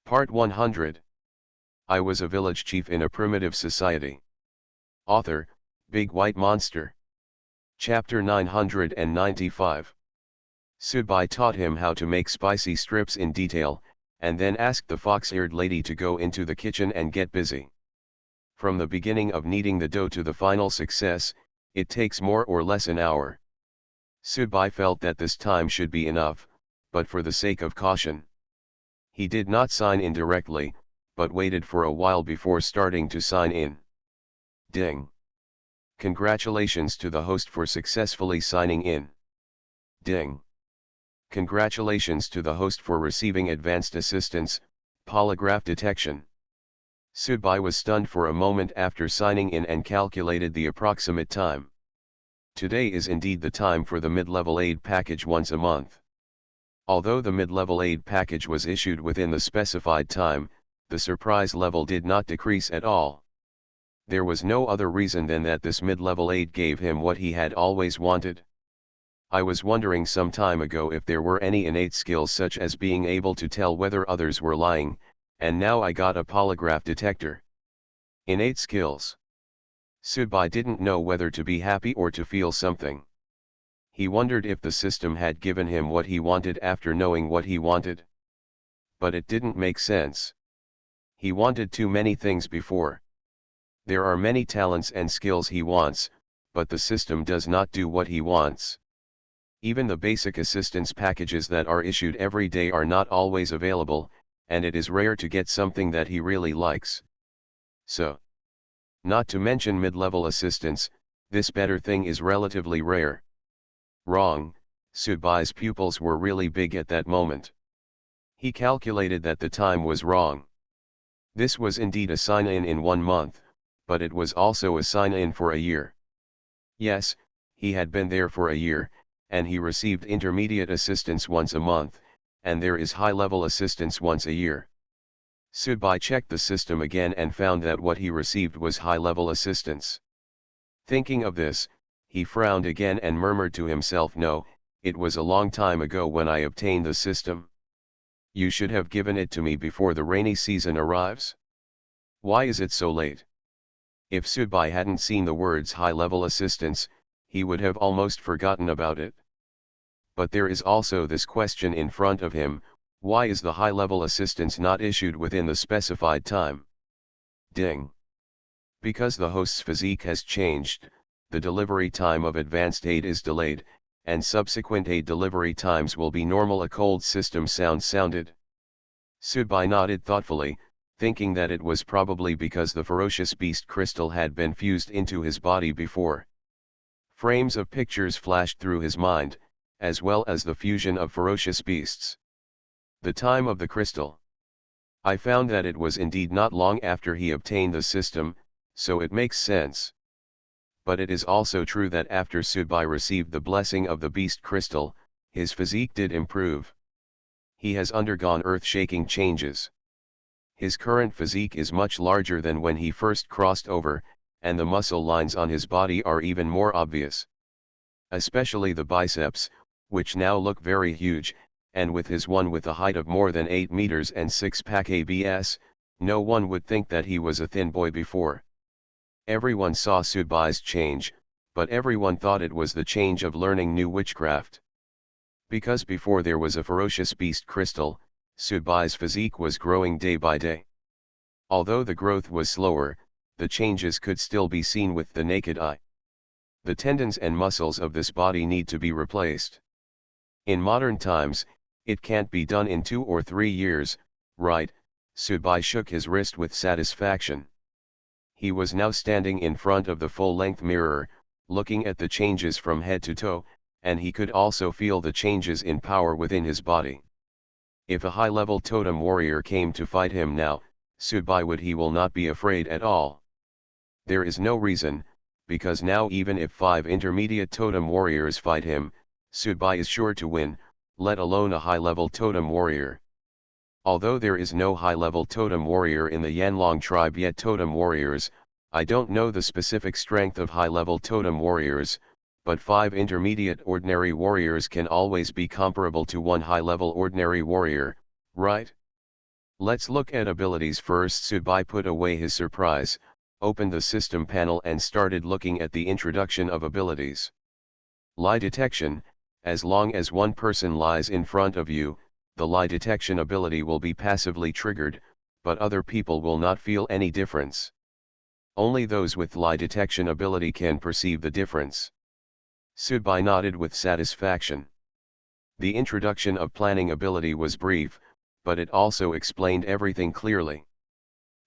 Part 100. I was a village chief in a primitive society. Author, Big White Monster. Chapter 995. Sudbai taught him how to make spicy strips in detail, and then asked the fox-eared lady to go into the kitchen and get busy. From the beginning of kneading the dough to the final success, it takes more or less an hour. Sudbai felt that this time should be enough, but for the sake of caution, he did not sign in directly, but waited for a while before starting to sign in. Ding! Congratulations to the host for successfully signing in. Ding! Congratulations to the host for receiving advanced assistance, polygraph detection. Sudbai was stunned for a moment after signing in and calculated the approximate time. Today is indeed the time for the mid-level aid package once a month. Although the mid-level aid package was issued within the specified time, the surprise level did not decrease at all. There was no other reason than that this mid-level aid gave him what he had always wanted. I was wondering some time ago if there were any innate skills such as being able to tell whether others were lying, and now I got a polygraph detector. Innate skills. Sudbai didn't know whether to be happy or to feel something. He wondered if the system had given him what he wanted after knowing what he wanted. But it didn't make sense. He wanted too many things before. There are many talents and skills he wants, but the system does not do what he wants. Even the basic assistance packages that are issued every day are not always available, and it is rare to get something that he really likes. So, not to mention mid-level assistance, this better thing is relatively rare. Wrong, Sudbai's pupils were really big at that moment. He calculated that the time was wrong. This was indeed a sign-in in 1 month, but it was also a sign-in for a year. Yes, he had been there for a year, and he received intermediate assistance once a month, and there is high-level assistance once a year. Sudbai checked the system again and found that what he received was high-level assistance. Thinking of this, he frowned again and murmured to himself, "No, it was a long time ago when I obtained the system. You should have given it to me before the rainy season arrives. Why is it so late?" If Sudbai hadn't seen the words high-level assistance, he would have almost forgotten about it. But there is also this question in front of him: why is the high-level assistance not issued within the specified time? Ding! Because the host's physique has changed, the delivery time of advanced aid is delayed, and subsequent aid delivery times will be normal. A cold system sounded. Sudbai nodded thoughtfully, thinking that it was probably because the ferocious beast crystal had been fused into his body before. Frames of pictures flashed through his mind, as well as the fusion of ferocious beasts. The time of the crystal. I found that it was indeed not long after he obtained the system, so it makes sense. But it is also true that after Sudbai received the blessing of the beast crystal, his physique did improve. He has undergone earth-shaking changes. His current physique is much larger than when he first crossed over, and the muscle lines on his body are even more obvious. Especially the biceps, which now look very huge, and with his one with a height of more than 8 meters and 6-pack abs, no one would think that he was a thin boy before. Everyone saw Sudbai's change, but everyone thought it was the change of learning new witchcraft. Because before there was a ferocious beast crystal, Sudbai's physique was growing day by day. Although the growth was slower, the changes could still be seen with the naked eye. The tendons and muscles of this body need to be replaced. In modern times, it can't be done in 2 or 3 years, right? Sudbai shook his wrist with satisfaction. He was now standing in front of the full-length mirror, looking at the changes from head to toe, and he could also feel the changes in power within his body. If a high-level totem warrior came to fight him now, Sudbai he will not be afraid at all. There is no reason, because now even if 5 intermediate totem warriors fight him, Sudbai is sure to win, let alone a high-level totem warrior. Although there is no high-level totem warrior in the Yanlong tribe yet, totem warriors, I don't know the specific strength of high-level totem warriors, but 5 intermediate ordinary warriors can always be comparable to 1 high-level ordinary warrior, right? Let's look at abilities first. Subai put away his surprise, opened the system panel and started looking at the introduction of abilities. Lie detection: as long as one person lies in front of you, the lie detection ability will be passively triggered, but other people will not feel any difference. Only those with lie detection ability can perceive the difference. Subai nodded with satisfaction. The introduction of planning ability was brief, but it also explained everything clearly.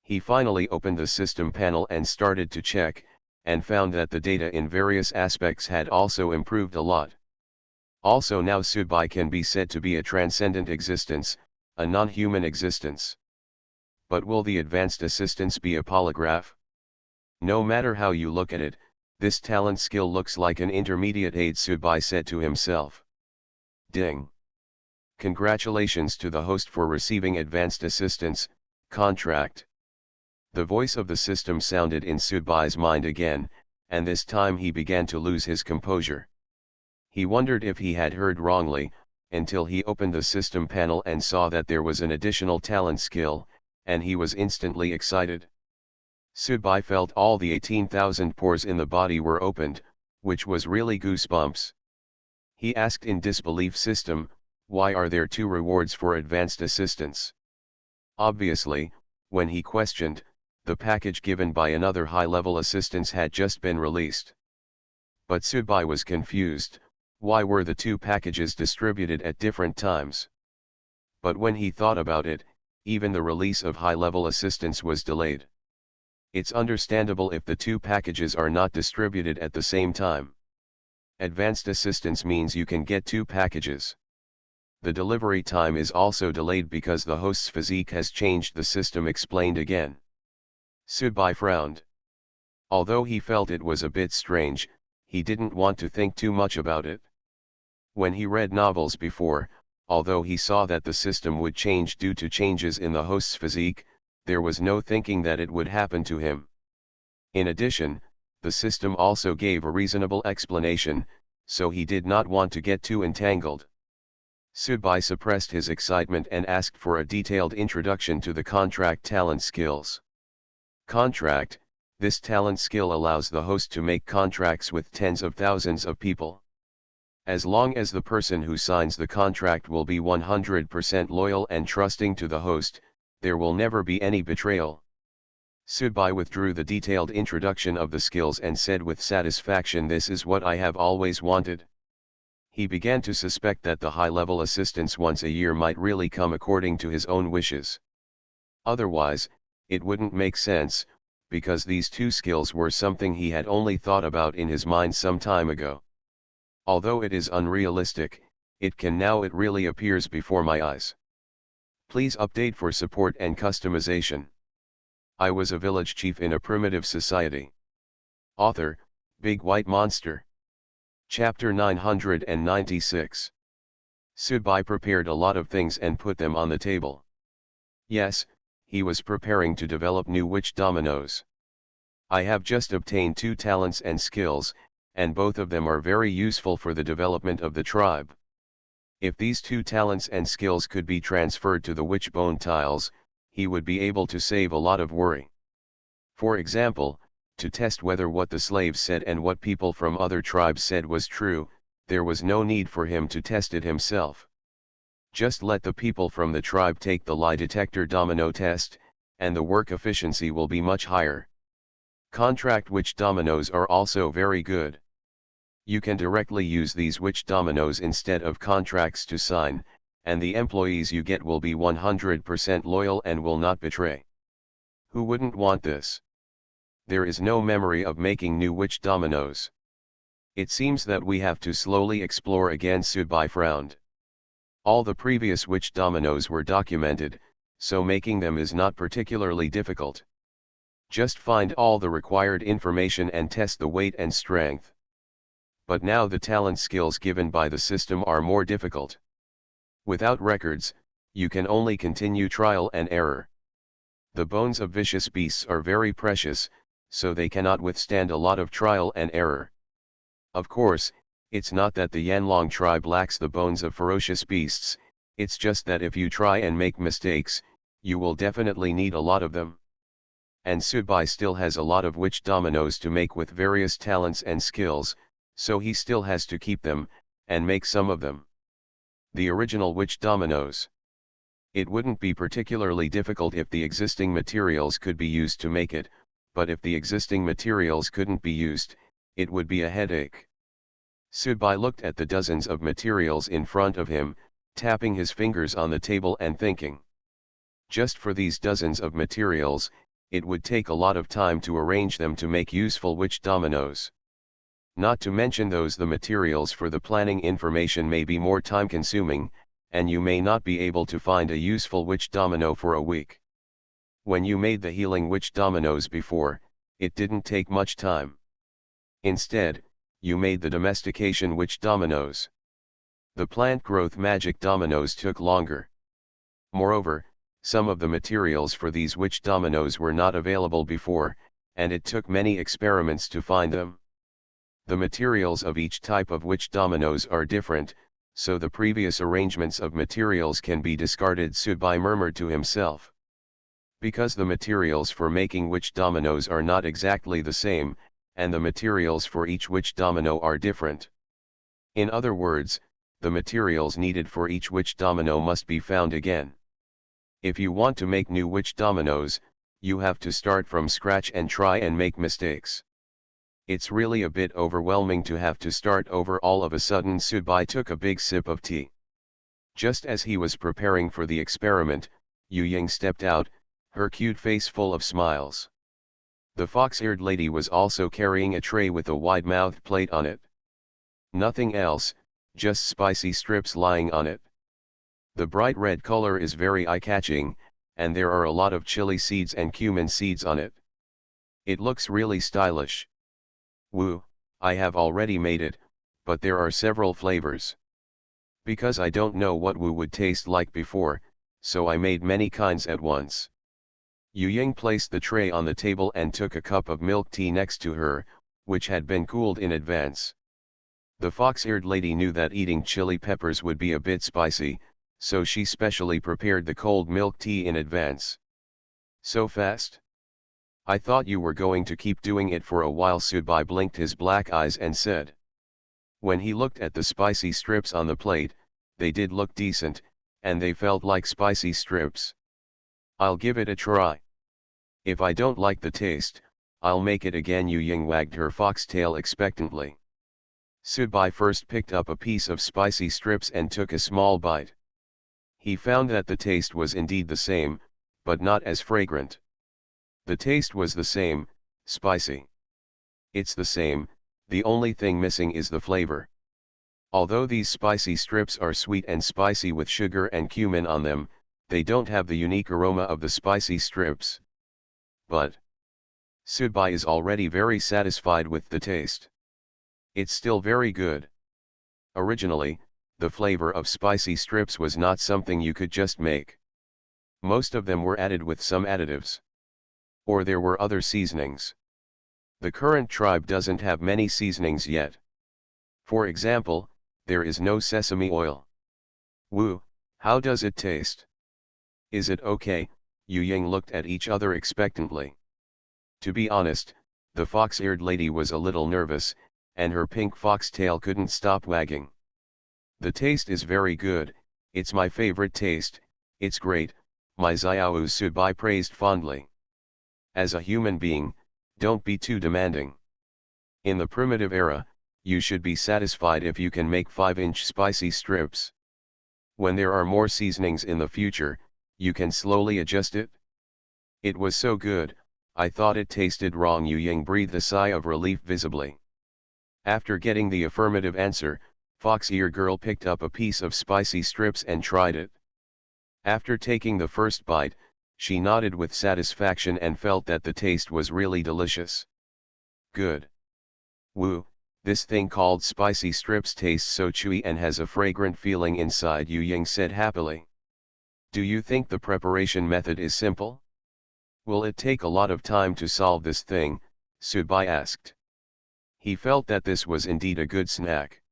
He finally opened the system panel and started to check, and found that the data in various aspects had also improved a lot. Also now Subai can be said to be a transcendent existence, a non-human existence. But will the advanced assistance be a polygraph? No matter how you look at it, this talent skill looks like an intermediate aid, Subai said to himself. Ding! Congratulations to the host for receiving advanced assistance, contract. The voice of the system sounded in Subai's mind again, and this time he began to lose his composure. He wondered if he had heard wrongly, until he opened the system panel and saw that there was an additional talent skill, and he was instantly excited. Subai felt all the 18,000 pores in the body were opened, which was really goosebumps. He asked in disbelief, system, why are there 2 rewards for advanced assistance? Obviously, when he questioned, the package given by another high-level assistance had just been released. But Subai was confused, why were the 2 packages distributed at different times? But when he thought about it, even the release of high-level assistance was delayed. It's understandable if the 2 packages are not distributed at the same time. Advanced assistance means you can get 2 packages. The delivery time is also delayed because the host's physique has changed, the system explained again. Subai frowned. Although he felt it was a bit strange, he didn't want to think too much about it. When he read novels before, although he saw that the system would change due to changes in the host's physique, there was no thinking that it would happen to him. In addition, the system also gave a reasonable explanation, so he did not want to get too entangled. Subai suppressed his excitement and asked for a detailed introduction to the contract talent skills. Contract: this talent skill allows the host to make contracts with tens of thousands of people. As long as the person who signs the contract will be 100% loyal and trusting to the host, there will never be any betrayal. Subai withdrew the detailed introduction of the skills and said with satisfaction, this is what I have always wanted. He began to suspect that the high-level assistance once a year might really come according to his own wishes. Otherwise, it wouldn't make sense, because these 2 skills were something he had only thought about in his mind some time ago. Although it is unrealistic, it really appears before my eyes. Please update for support and customization. I was a village chief in a primitive society. Author, Big White Monster. Chapter 996. Subai prepared a lot of things and put them on the table. Yes, he was preparing to develop new witch dominoes. I have just obtained 2 talents and skills, and both of them are very useful for the development of the tribe. If these 2 talents and skills could be transferred to the witch bone tiles, he would be able to save a lot of worry. For example, to test whether what the slaves said and what people from other tribes said was true, there was no need for him to test it himself. Just let the people from the tribe take the lie detector domino test, and the work efficiency will be much higher. Contract witch dominoes are also very good. You can directly use these witch dominoes instead of contracts to sign, and the employees you get will be 100% loyal and will not betray. Who wouldn't want this? There is no memory of making new witch dominoes. It seems that we have to slowly explore again. Subai frowned. All the previous witch dominoes were documented, so making them is not particularly difficult. Just find all the required information and test the weight and strength. But now the talent skills given by the system are more difficult. Without records, you can only continue trial and error. The bones of vicious beasts are very precious, so they cannot withstand a lot of trial and error. Of course, it's not that the Yanlong tribe lacks the bones of ferocious beasts, it's just that if you try and make mistakes, You will definitely need a lot of them. And Subai still has a lot of witch dominoes to make with various talents and skills, so he still has to keep them, and make some of them. The original witch dominoes. It wouldn't be particularly difficult if the existing materials could be used to make it, but if the existing materials couldn't be used, it would be a headache. Subai looked at the dozens of materials in front of him, tapping his fingers on the table and thinking. Just for these dozens of materials, it would take a lot of time to arrange them to make useful witch dominoes. Not to mention the materials for the planning information may be more time consuming, and you may not be able to find a useful witch domino for a week. When you made the healing witch dominoes before, it didn't take much time. Instead, you made the domestication witch dominoes. The plant growth magic dominoes took longer. Moreover, some of the materials for these witch dominoes were not available before, and it took many experiments to find them. The materials of each type of witch dominoes are different, so the previous arrangements of materials can be discarded. Subai murmured to himself. Because the materials for making witch dominoes are not exactly the same, and the materials for each witch domino are different. In other words, the materials needed for each witch domino must be found again. If you want to make new witch dominoes, you have to start from scratch and try and make mistakes. It's really a bit overwhelming to have to start over all of a sudden. Subai took a big sip of tea. Just as he was preparing for the experiment, Yu Ying stepped out, her cute face full of smiles. The fox-eared lady was also carrying a tray with a wide-mouthed plate on it. Nothing else, just spicy strips lying on it. The bright red color is very eye-catching, and there are a lot of chili seeds and cumin seeds on it. It looks really stylish. Woo, I have already made it, but there are several flavors. Because I don't know what Woo would taste like before, so I made many kinds at once. Yu Ying placed the tray on the table and took a cup of milk tea next to her, which had been cooled in advance. The fox-eared lady knew that eating chili peppers would be a bit spicy, so she specially prepared the cold milk tea in advance. So fast? I thought you were going to keep doing it for a while. Subai blinked his black eyes and said. When he looked at the spicy strips on the plate, they did look decent, and they felt like spicy strips. I'll give it a try. If I don't like the taste, I'll make it again. Yu Ying wagged her foxtail expectantly. Subai first picked up a piece of spicy strips and took a small bite. He found that the taste was indeed the same, but not as fragrant. The taste was the same, spicy. It's the same, the only thing missing is the flavor. Although these spicy strips are sweet and spicy with sugar and cumin on them, they don't have the unique aroma of the spicy strips. But Subai is already very satisfied with the taste. It's still very good. Originally, the flavor of spicy strips was not something you could just make. Most of them were added with some additives. Or there were other seasonings. The current tribe doesn't have many seasonings yet. For example, there is no sesame oil. Woo, how does it taste? Is it okay? Yu Ying looked at each other expectantly. To be honest, the fox-eared lady was a little nervous, and her pink foxtail couldn't stop wagging. The taste is very good, it's my favorite taste, it's great, my Xiao. Subai praised fondly. As a human being, don't be too demanding. In the primitive era, you should be satisfied if you can make 5-inch spicy strips. When there are more seasonings in the future, you can slowly adjust it. It was so good, I thought it tasted wrong. Yu Ying breathed a sigh of relief visibly. After getting the affirmative answer, Fox-ear Girl picked up a piece of spicy strips and tried it. After taking the first bite, she nodded with satisfaction and felt that the taste was really delicious. Good. Woo, this thing called spicy strips tastes so chewy and has a fragrant feeling inside. Yu Ying said happily. Do you think the preparation method is simple? Will it take a lot of time to solve this thing? Subai asked. He felt that this was indeed a good snack.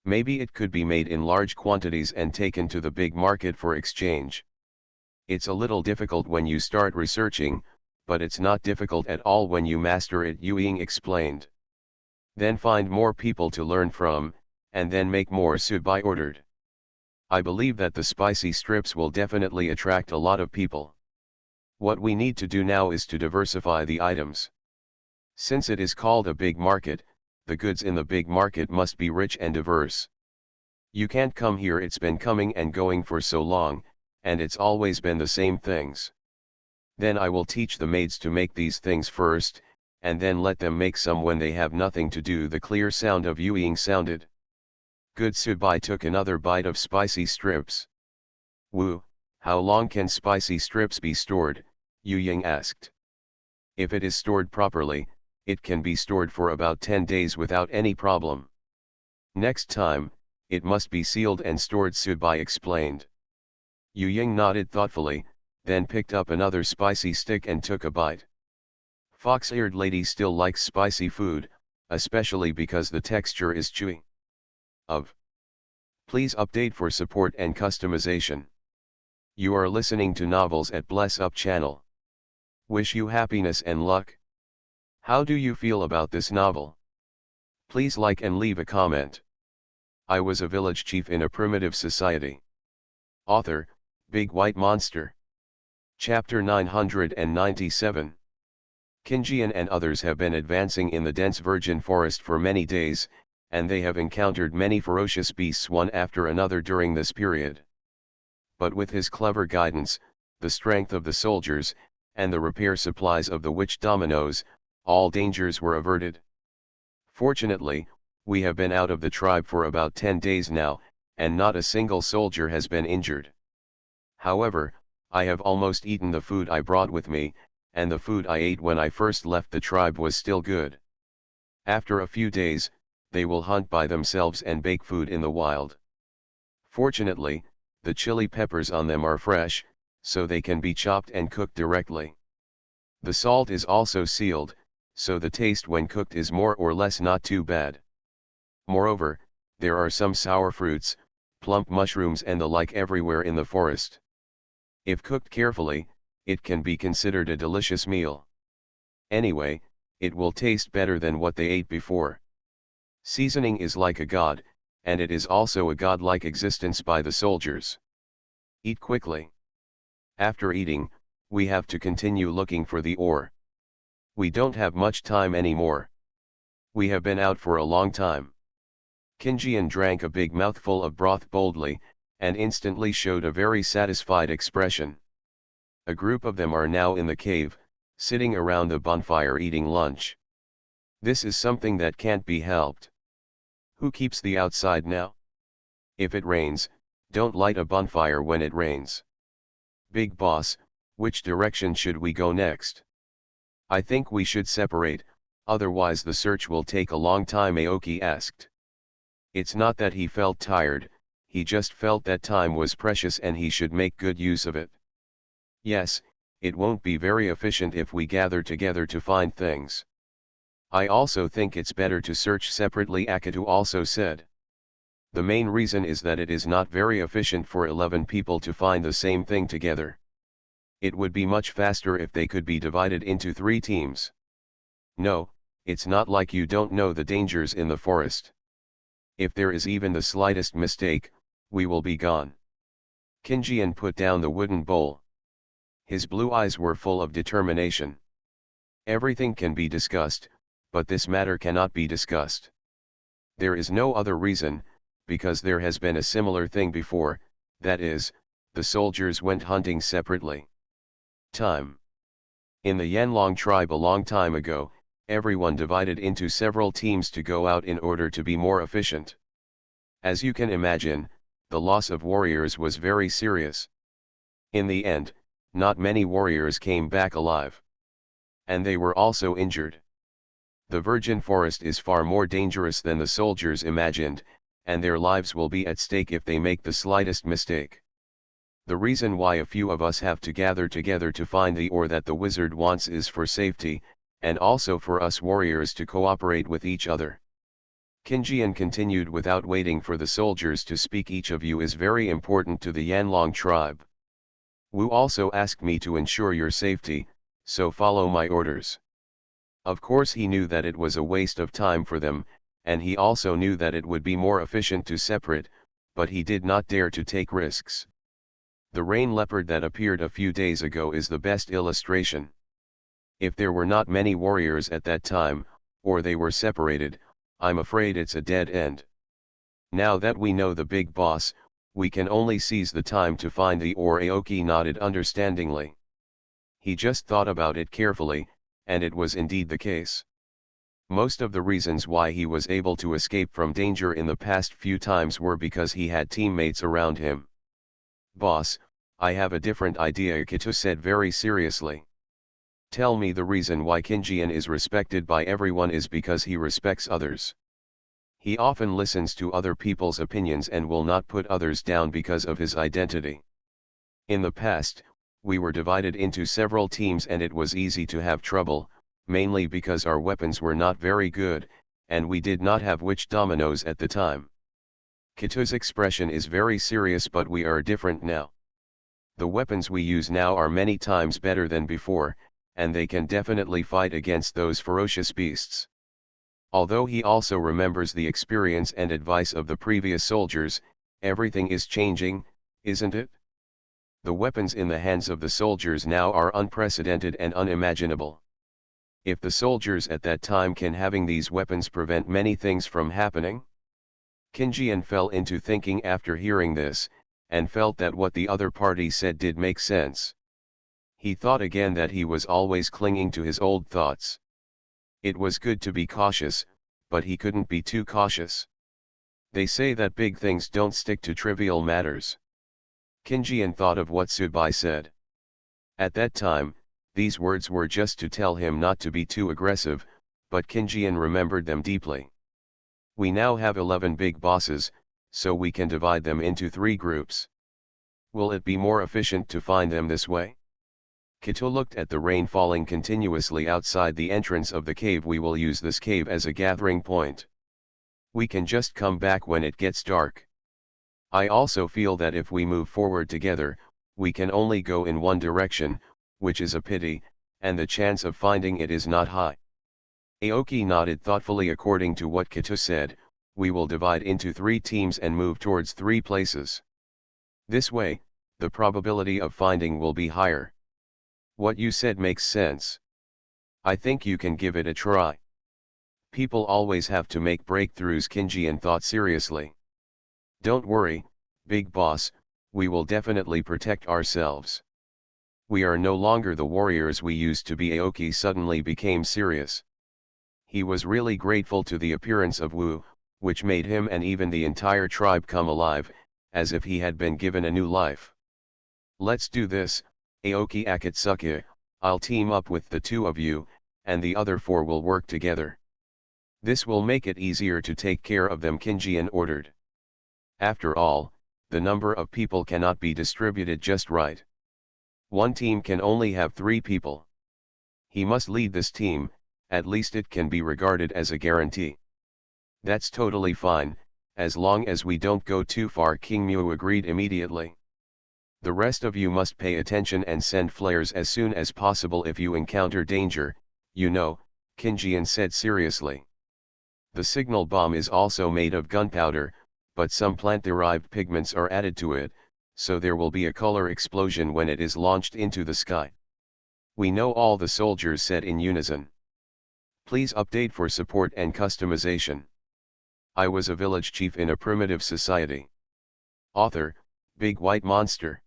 Maybe it could be made in large quantities and taken to the big market for exchange. It's a little difficult when you start researching, but it's not difficult at all when you master it, Yu Ying explained. Then find more people to learn from, and then make more Subai ordered. I believe that the spicy strips will definitely attract a lot of people. What we need to do now is to diversify the items. Since it is called a big market, the goods in the big market must be rich and diverse. You can't come here, it's been coming and going for so long, and it's always been the same things. Then I will teach the maids to make these things first, and then let them make some when they have nothing to do. The clear sound of Yu Ying sounded. Good. Subai took another bite of spicy strips. Woo, how long can spicy strips be stored? Yu Ying asked. If it is stored properly, it can be stored for about 10 days without any problem. Next time, it must be sealed and stored, Subai explained. Yu Ying nodded thoughtfully, then picked up another spicy stick and took a bite. Fox-eared lady still likes spicy food, especially because the texture is chewy. Please update for support and customization. You are listening to Novels at Bless Up channel. Wish you happiness and luck. How do you feel about this novel? Please like and leave a comment. I was a village chief in a primitive society. Author, Big White Monster. Chapter 997. Kinjian and others have been advancing in the dense virgin forest for many days, and they have encountered many ferocious beasts one after another during this period. But with his clever guidance, the strength of the soldiers, and the repair supplies of the witch dominoes, all dangers were averted. Fortunately, we have been out of the tribe for about 10 days now, and not a single soldier has been injured. However, I have almost eaten the food I brought with me, and the food I ate when I first left the tribe was still good. After a few days, they will hunt by themselves and bake food in the wild. Fortunately, the chili peppers on them are fresh, so they can be chopped and cooked directly. The salt is also sealed, so the taste when cooked is more or less not too bad. Moreover, there are some sour fruits, plump mushrooms and the like everywhere in the forest. If cooked carefully, it can be considered a delicious meal. Anyway, it will taste better than what they ate before. Seasoning is like a god, and it is also a godlike existence by the soldiers. Eat quickly. After eating, we have to continue looking for the ore. We don't have much time anymore. We have been out for a long time. Kinjian drank a big mouthful of broth boldly, and instantly showed a very satisfied expression. A group of them are now in the cave, sitting around the bonfire eating lunch. This is something that can't be helped. Who keeps the outside now? If it rains, don't light a bonfire when it rains. Big boss, which direction should we go next? I think we should separate, otherwise the search will take a long time, Aoki asked. It's not that he felt tired, he just felt that time was precious and he should make good use of it. Yes, it won't be very efficient if we gather together to find things. I also think it's better to search separately, Akatu also said. The main reason is that it is not very efficient for 11 people to find the same thing together. It would be much faster if they could be divided into 3 teams. No, it's not like you don't know the dangers in the forest. If there is even the slightest mistake, we will be gone. Kinjian put down the wooden bowl. His blue eyes were full of determination. Everything can be discussed, but this matter cannot be discussed. There is no other reason, because there has been a similar thing before, that is, the soldiers went hunting separately. Time. In the Yanlong tribe a long time ago, everyone divided into several teams to go out in order to be more efficient. As you can imagine, the loss of warriors was very serious. In the end, not many warriors came back alive. And they were also injured. The virgin forest is far more dangerous than the soldiers imagined, and their lives will be at stake if they make the slightest mistake. The reason why a few of us have to gather together to find the ore that the wizard wants is for safety, and also for us warriors to cooperate with each other. Kinjian continued without waiting for the soldiers to speak. Each of you is very important to the Yanlong tribe. Wu also asked me to ensure your safety, so follow my orders. Of course he knew that it was a waste of time for them, and he also knew that it would be more efficient to separate, but he did not dare to take risks. The rain leopard that appeared a few days ago is the best illustration. If there were not many warriors at that time, or they were separated, I'm afraid it's a dead end. Now that we know the big boss, we can only seize the time to find the ore. Aoki nodded understandingly. He just thought about it carefully, and it was indeed the case. Most of the reasons why he was able to escape from danger in the past few times were because he had teammates around him. Boss, I have a different idea, Kito said very seriously. Tell me the reason why Kinjian is respected by everyone is because he respects others. He often listens to other people's opinions and will not put others down because of his identity. In the past, we were divided into several teams and it was easy to have trouble, mainly because our weapons were not very good, and we did not have witch dominoes at the time. Kito's expression is very serious, but we are different now. The weapons we use now are many times better than before, and they can definitely fight against those ferocious beasts. Although he also remembers the experience and advice of the previous soldiers, everything is changing, isn't it? The weapons in the hands of the soldiers now are unprecedented and unimaginable. If the soldiers at that time can having these weapons prevent many things from happening? Kinjian fell into thinking after hearing this, and felt that what the other party said did make sense. He thought again that he was always clinging to his old thoughts. It was good to be cautious, but he couldn't be too cautious. They say that big things don't stick to trivial matters. Kinjian thought of what Subai said. At that time, these words were just to tell him not to be too aggressive, but Kinjian remembered them deeply. We now have 11 big bosses, so we can divide them into 3 groups. Will it be more efficient to find them this way? Kito looked at the rain falling continuously outside the entrance of the cave. We will use this cave as a gathering point. We can just come back when it gets dark. I also feel that if we move forward together, we can only go in one direction, which is a pity, and the chance of finding it is not high. Aoki nodded thoughtfully. According to what Kito said, we will divide into 3 teams and move towards 3 places. This way, the probability of finding will be higher. What you said makes sense. I think you can give it a try. People always have to make breakthroughs, Kinjian thought seriously. Don't worry, big boss, we will definitely protect ourselves. We are no longer the warriors we used to be. Aoki suddenly became serious. He was really grateful to the appearance of Wu, which made him and even the entire tribe come alive, as if he had been given a new life. Let's do this, Aoki Akatsuki. I'll team up with the 2 of you, and the other 4 will work together. This will make it easier to take care of them, Kinjian ordered. After all, the number of people cannot be distributed just right. One team can only have 3 people. He must lead this team, at least it can be regarded as a guarantee. That's totally fine, as long as we don't go too far, King Mu agreed immediately. The rest of you must pay attention and send flares as soon as possible if you encounter danger, you know, Kinjian said seriously. The signal bomb is also made of gunpowder, but some plant-derived pigments are added to it, so there will be a color explosion when it is launched into the sky. We know, all the soldiers said in unison. Please update for support and customization. I was a village chief in a primitive society. Author, Big White Monster.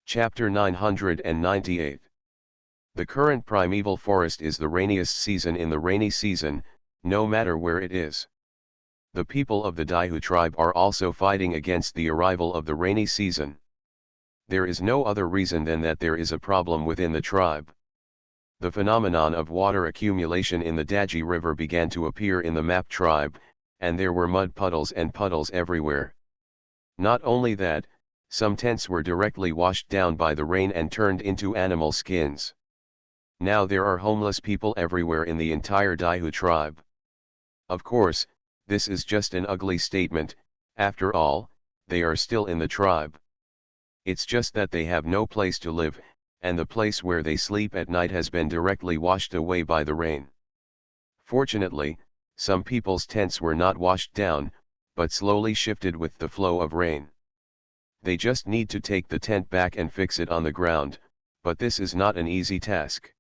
Chapter 998. The current primeval forest is the rainiest season in the rainy season, no matter where it is. The people of the Daihu tribe are also fighting against the arrival of the rainy season. There is no other reason than that there is a problem within the tribe. The phenomenon of water accumulation in the Daji River began to appear in the Map tribe, and there were mud puddles and puddles everywhere. Not only that, some tents were directly washed down by the rain and turned into animal skins. Now there are homeless people everywhere in the entire Daihu tribe. Of course, this is just an ugly statement. After all, they are still in the tribe. It's just that they have no place to live, and the place where they sleep at night has been directly washed away by the rain. Fortunately, some people's tents were not washed down, but slowly shifted with the flow of rain. They just need to take the tent back and fix it on the ground, but this is not an easy task.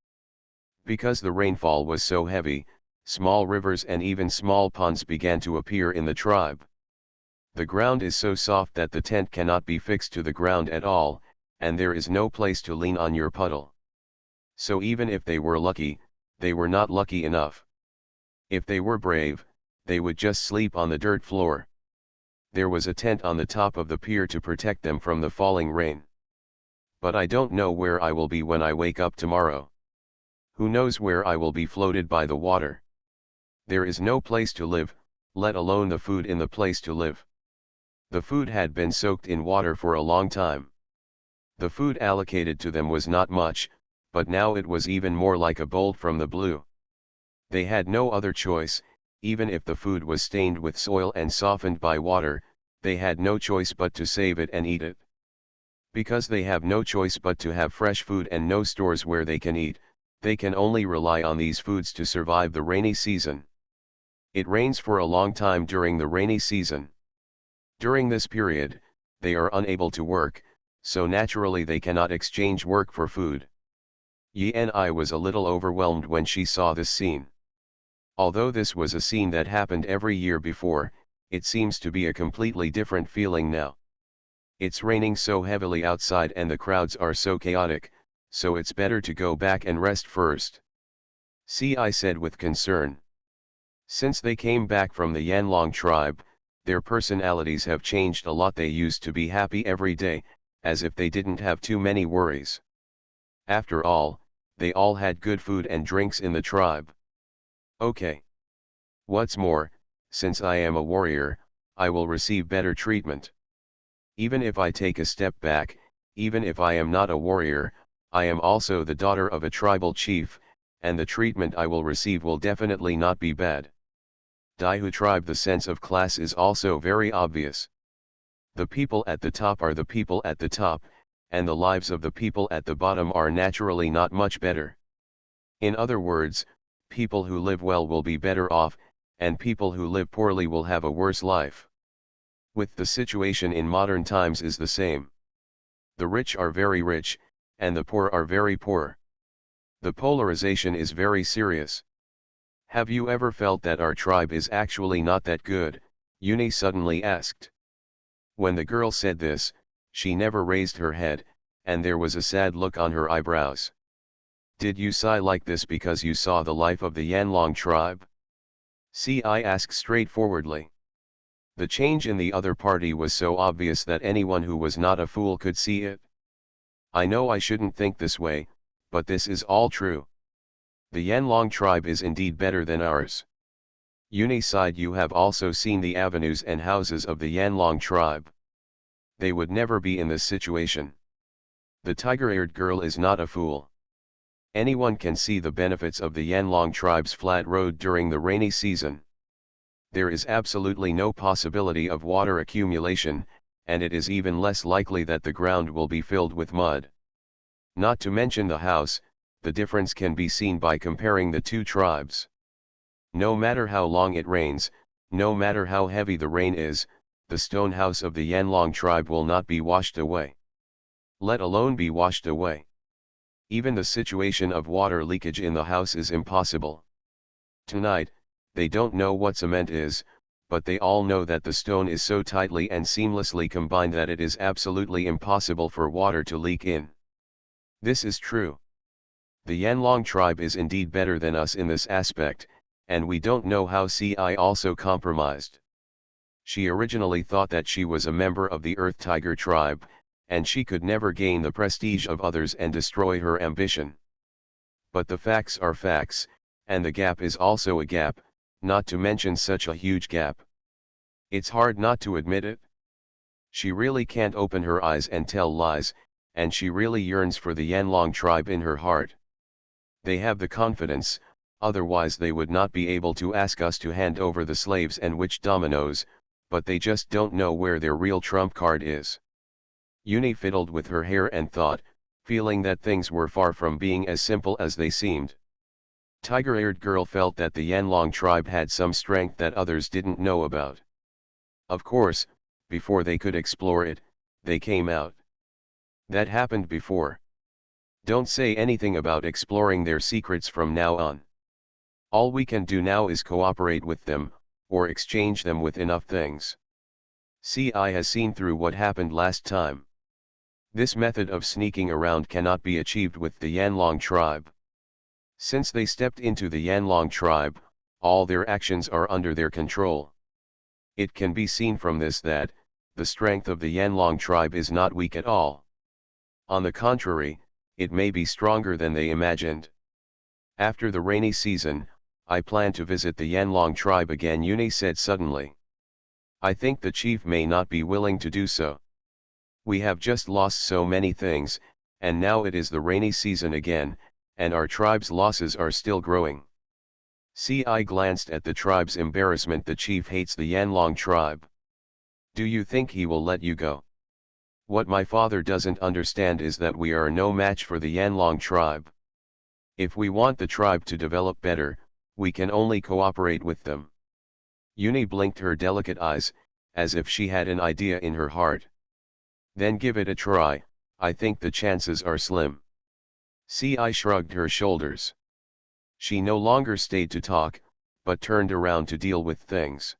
Because the rainfall was so heavy, small rivers and even small ponds began to appear in the tribe. The ground is so soft that the tent cannot be fixed to the ground at all, and there is no place to lean on your puddle. So even if they were lucky, they were not lucky enough. If they were brave, they would just sleep on the dirt floor. There was a tent on the top of the pier to protect them from the falling rain. But I don't know where I will be when I wake up tomorrow. Who knows where I will be floated by the water? There is no place to live, let alone the food in the place to live. The food had been soaked in water for a long time. The food allocated to them was not much, but now it was even more like a bolt from the blue. They had no other choice, even if the food was stained with soil and softened by water, they had no choice but to save it and eat it. Because they have no choice but to have fresh food and no stores where they can eat, they can only rely on these foods to survive the rainy season. It rains for a long time during the rainy season. During this period, they are unable to work, so naturally they cannot exchange work for food. Yi was a little overwhelmed when she saw this scene. Although this was a scene that happened every year before, it seems to be a completely different feeling now. It's raining so heavily outside and the crowds are so chaotic, so it's better to go back and rest first. Ci said with concern. Since they came back from the Yanlong tribe, their personalities have changed a lot. They used to be happy every day, as if they didn't have too many worries. After all, they all had good food and drinks in the tribe. Okay. What's more, since I am a warrior, I will receive better treatment. Even if I take a step back, even if I am not a warrior, I am also the daughter of a tribal chief, and the treatment I will receive will definitely not be bad. Daihu tribe. The sense of class is also very obvious. The people at the top are the people at the top, and the lives of the people at the bottom are naturally not much better. In other words, people who live well will be better off, and people who live poorly will have a worse life. With the situation in modern times is the same. The rich are very rich, and the poor are very poor. The polarization is very serious. Have you ever felt that our tribe is actually not that good? Uni suddenly asked. When the girl said this, she never raised her head, and there was a sad look on her eyebrows. Did you sigh like this because you saw the life of the Yanlong tribe? Ci asked straightforwardly. The change in the other party was so obvious that anyone who was not a fool could see it. I know I shouldn't think this way, but this is all true. The Yanlong tribe is indeed better than ours. Uni sighed. You have also seen the avenues and houses of the Yanlong tribe. They would never be in this situation. The tiger-eared girl is not a fool. Anyone can see the benefits of the Yanlong tribe's flat road during the rainy season. There is absolutely no possibility of water accumulation, and it is even less likely that the ground will be filled with mud. Not to mention the house, the difference can be seen by comparing the two tribes. No matter how long it rains, no matter how heavy the rain is, the stone house of the Yanlong tribe will not be washed away. Let alone be washed away. Even the situation of water leakage in the house is impossible. Tonight, they don't know what cement is, but they all know that the stone is so tightly and seamlessly combined that it is absolutely impossible for water to leak in. This is true. The Yanlong tribe is indeed better than us in this aspect, and we don't know how Ci also compromised. She originally thought that she was a member of the Earth Tiger tribe, and she could never gain the prestige of others and destroy her ambition. But the facts are facts, and the gap is also a gap, not to mention such a huge gap. It's hard not to admit it. She really can't open her eyes and tell lies, and she really yearns for the Yanlong tribe in her heart. They have the confidence, otherwise they would not be able to ask us to hand over the slaves and witch dominoes, but they just don't know where their real trump card is. Uni fiddled with her hair and thought, feeling that things were far from being as simple as they seemed. Tiger-eared girl felt that the Yanlong tribe had some strength that others didn't know about. Of course, before they could explore it, they came out. That happened before. Don't say anything about exploring their secrets from now on. All we can do now is cooperate with them, or exchange them with enough things. Ci has seen through what happened last time. This method of sneaking around cannot be achieved with the Yanlong tribe. Since they stepped into the Yanlong tribe, all their actions are under their control. It can be seen from this that, the strength of the Yanlong tribe is not weak at all. On the contrary, it may be stronger than they imagined. After the rainy season, I plan to visit the Yanlong tribe again, Uni said suddenly. I think the chief may not be willing to do so. We have just lost so many things, and now it is the rainy season again, and our tribe's losses are still growing. Ci glanced at the tribe's embarrassment. The chief hates the Yanlong tribe. Do you think he will let you go? What my father doesn't understand is that we are no match for the Yanlong tribe. If we want the tribe to develop better, we can only cooperate with them. Uni blinked her delicate eyes, as if she had an idea in her heart. Then give it a try, I think the chances are slim. Ci shrugged her shoulders. She no longer stayed to talk, but turned around to deal with things.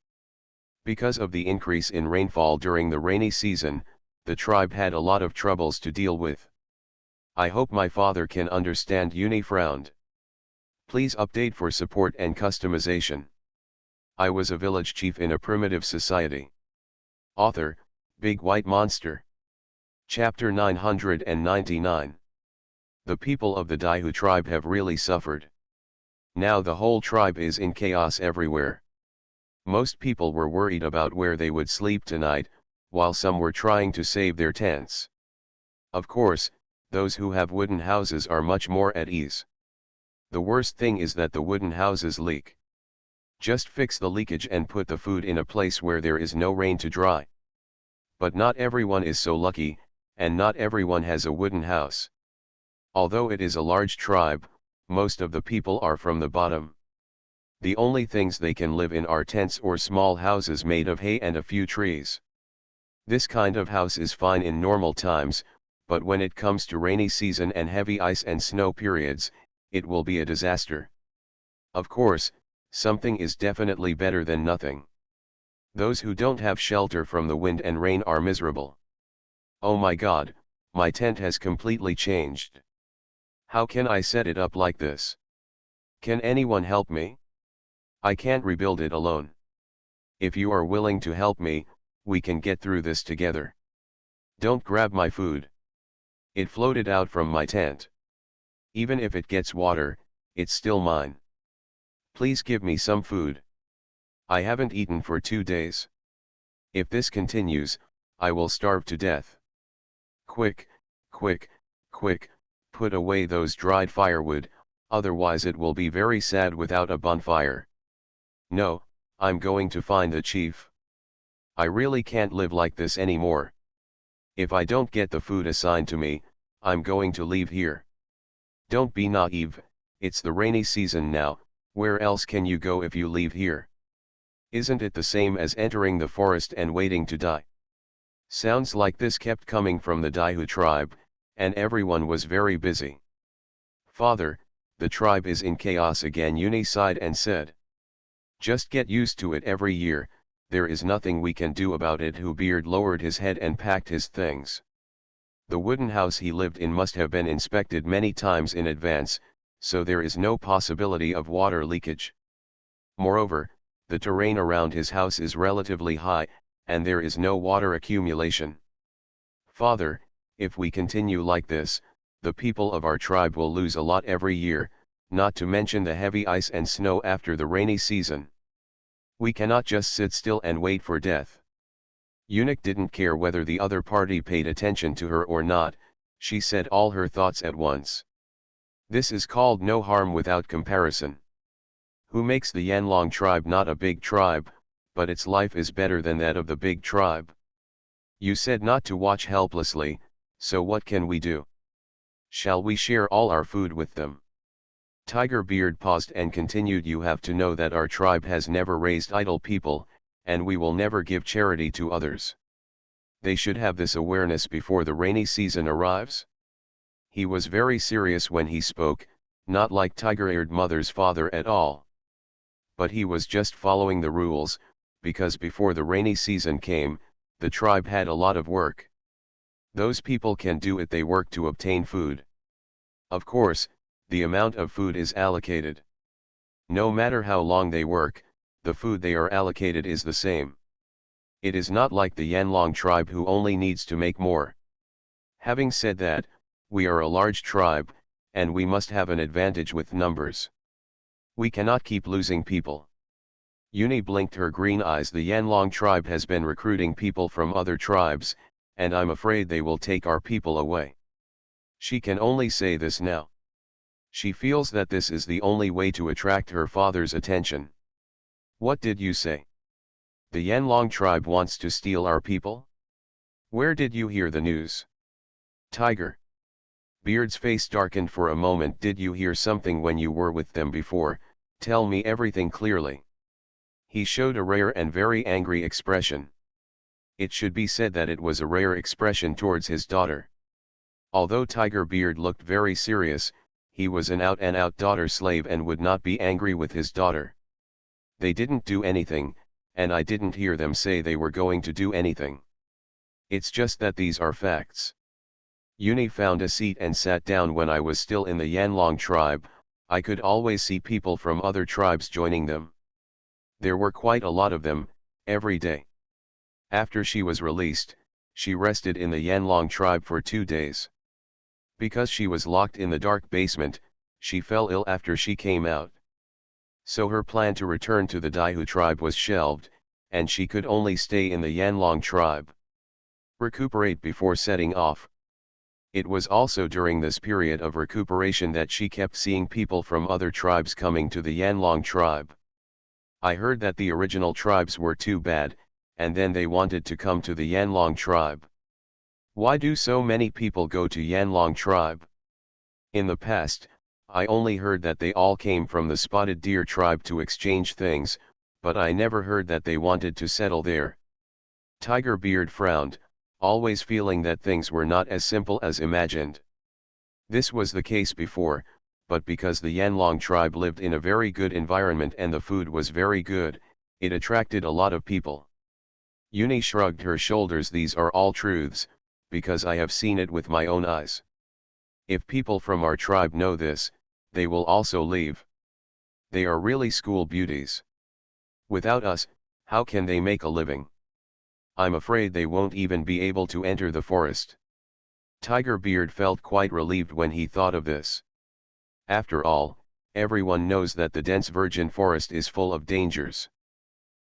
Because of the increase in rainfall during the rainy season, the tribe had a lot of troubles to deal with. I hope my father can understand. Uni frowned. Please update for support and customization. I was a village chief in a primitive society. Author, Big White Monster. Chapter 999. The people of the Daihu tribe have really suffered. Now the whole tribe is in chaos everywhere. Most people were worried about where they would sleep tonight, while some were trying to save their tents. Of course, those who have wooden houses are much more at ease. The worst thing is that the wooden houses leak. Just fix the leakage and put the food in a place where there is no rain to dry. But not everyone is so lucky, and not everyone has a wooden house. Although it is a large tribe, most of the people are from the bottom. The only things they can live in are tents or small houses made of hay and a few trees. This kind of house is fine in normal times, but when it comes to rainy season and heavy ice and snow periods, it will be a disaster. Of course, something is definitely better than nothing. Those who don't have shelter from the wind and rain are miserable. Oh my God, my tent has completely changed. How can I set it up like this? Can anyone help me? I can't rebuild it alone. If you are willing to help me, we can get through this together. Don't grab my food. It floated out from my tent. Even if it gets water, it's still mine. Please give me some food. I haven't eaten for 2 days. If this continues, I will starve to death. Quick, quick, quick, put away those dried firewood, otherwise it will be very sad without a bonfire. No, I'm going to find the chief. I really can't live like this anymore. If I don't get the food assigned to me, I'm going to leave here. Don't be naive, it's the rainy season now, where else can you go if you leave here? Isn't it the same as entering the forest and waiting to die? Sounds like this kept coming from the Daihu tribe, and everyone was very busy. Father, the tribe is in chaos again, Uni sighed and said. Just get used to it every year, there is nothing we can do about it. Beard lowered his head and packed his things. The wooden house he lived in must have been inspected many times in advance, so there is no possibility of water leakage. Moreover, the terrain around his house is relatively high, and there is no water accumulation. Father, if we continue like this, the people of our tribe will lose a lot every year, not to mention the heavy ice and snow after the rainy season. We cannot just sit still and wait for death. Eunuch didn't care whether the other party paid attention to her or not, she said all her thoughts at once. This is called no harm without comparison. Who makes the Yanlong tribe not a big tribe, but its life is better than that of the big tribe? You said not to watch helplessly, So what can we do? Shall we share all our food with them? Tiger Beard paused and continued, you have to know that our tribe has never raised idle people, and we will never give charity to others. They should have this awareness before the rainy season arrives. He was very serious when he spoke, not like Tiger-eared Mother's father at all. But he was just following the rules, because before the rainy season came, the tribe had a lot of work. Those people can do it, they work to obtain food. Of course, the amount of food is allocated. No matter how long they work, the food they are allocated is the same. It is not like the Yanlong tribe who only needs to make more. Having said that, we are a large tribe, and we must have an advantage with numbers. We cannot keep losing people. Uni blinked her green eyes. The Yanlong tribe has been recruiting people from other tribes, and I'm afraid they will take our people away. She can only say this now. She feels that this is the only way to attract her father's attention. What did you say? The Yanlong tribe wants to steal our people? Where did you hear the news? Tiger Beard's face darkened for a moment. Did you hear something when you were with them before? Tell me everything clearly. He showed a rare and very angry expression. It should be said that it was a rare expression towards his daughter. Although Tiger Beard looked very serious, he was an out-and-out daughter slave and would not be angry with his daughter. They didn't do anything, and I didn't hear them say they were going to do anything. It's just that these are facts. Uni found a seat and sat down. When I was still in the Yanlong tribe, I could always see people from other tribes joining them. There were quite a lot of them, every day. After she was released, she rested in the Yanlong tribe for 2 days. Because she was locked in the dark basement, she fell ill after she came out. So her plan to return to the Daihu tribe was shelved, and she could only stay in the Yanlong tribe. Recuperate before setting off. It was also during this period of recuperation that she kept seeing people from other tribes coming to the Yanlong tribe. I heard that the original tribes were too bad, and then they wanted to come to the Yanlong tribe. Why do so many people go to Yanlong tribe? In the past, I only heard that they all came from the Spotted Deer tribe to exchange things, but I never heard that they wanted to settle there. Tiger Beard frowned, always feeling that things were not as simple as imagined. This was the case before, but because the Yanlong tribe lived in a very good environment and the food was very good, it attracted a lot of people. Uni shrugged her shoulders. These are all truths, because I have seen it with my own eyes. If people from our tribe know this, they will also leave. They are really school beauties. Without us, how can they make a living? I'm afraid they won't even be able to enter the forest. Tiger Beard felt quite relieved when he thought of this. After all, everyone knows that the dense virgin forest is full of dangers.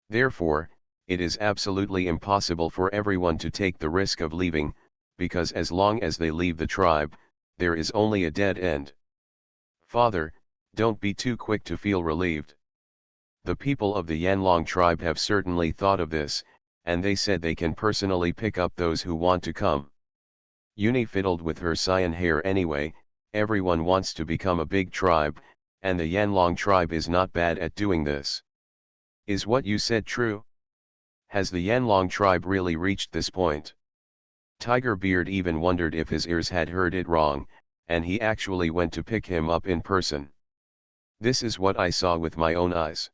Therefore, it is absolutely impossible for everyone to take the risk of leaving, because as long as they leave the tribe, there is only a dead end. Father, don't be too quick to feel relieved. The people of the Yanlong tribe have certainly thought of this, and they said they can personally pick up those who want to come. Uni fiddled with her cyan hair anyway. Everyone wants to become a big tribe, and the Yanlong tribe is not bad at doing this. Is what you said true? Has the Yanlong tribe really reached this point? Tiger Beard even wondered if his ears had heard it wrong, and he actually went to pick him up in person. This is what I saw with my own eyes.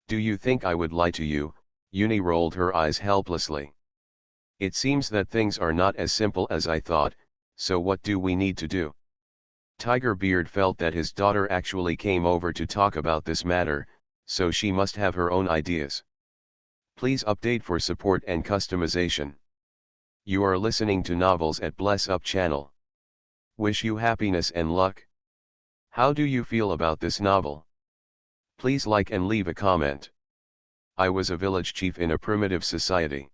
Do you think I would lie to you? Uni rolled her eyes helplessly. It seems that things are not as simple as I thought, so what do we need to do? Tiger Beard felt that his daughter actually came over to talk about this matter, so she must have her own ideas. Please update for support and customization. You are listening to Novels at Bless Up channel. Wish you happiness and luck. How do you feel about this novel? Please like and leave a comment. I was a village chief in a primitive society.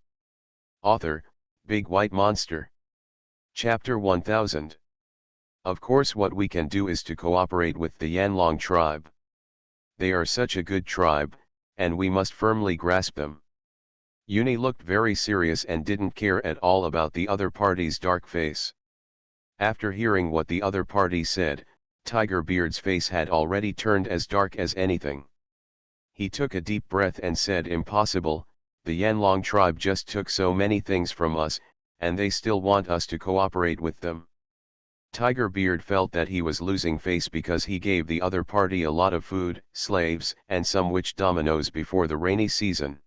Author, Big White Monster. Chapter 1000. Of course, what we can do is to cooperate with the Yanlong tribe. They are such a good tribe, and we must firmly grasp them. Uni looked very serious and didn't care at all about the other party's dark face. After hearing what the other party said, Tiger Beard's face had already turned as dark as anything. He took a deep breath and said, "Impossible, the Yanlong tribe just took so many things from us, and they still want us to cooperate with them." Tiger Beard felt that he was losing face because he gave the other party a lot of food, slaves, and some witch dominoes before the rainy season.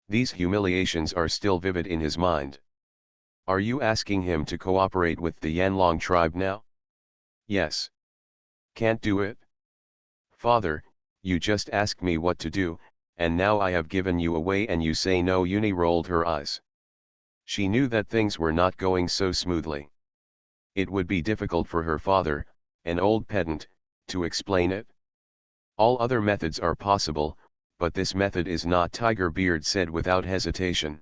These humiliations are still vivid in his mind. Are you asking him to cooperate with the Yanlong tribe now? Yes. Can't do it? Father, you just asked me what to do, and now I have given you away and you say no. Uni rolled her eyes. She knew that things were not going so smoothly. It would be difficult for her father, an old pedant, to explain it. All other methods are possible, but this method is not, Tiger Beard said without hesitation.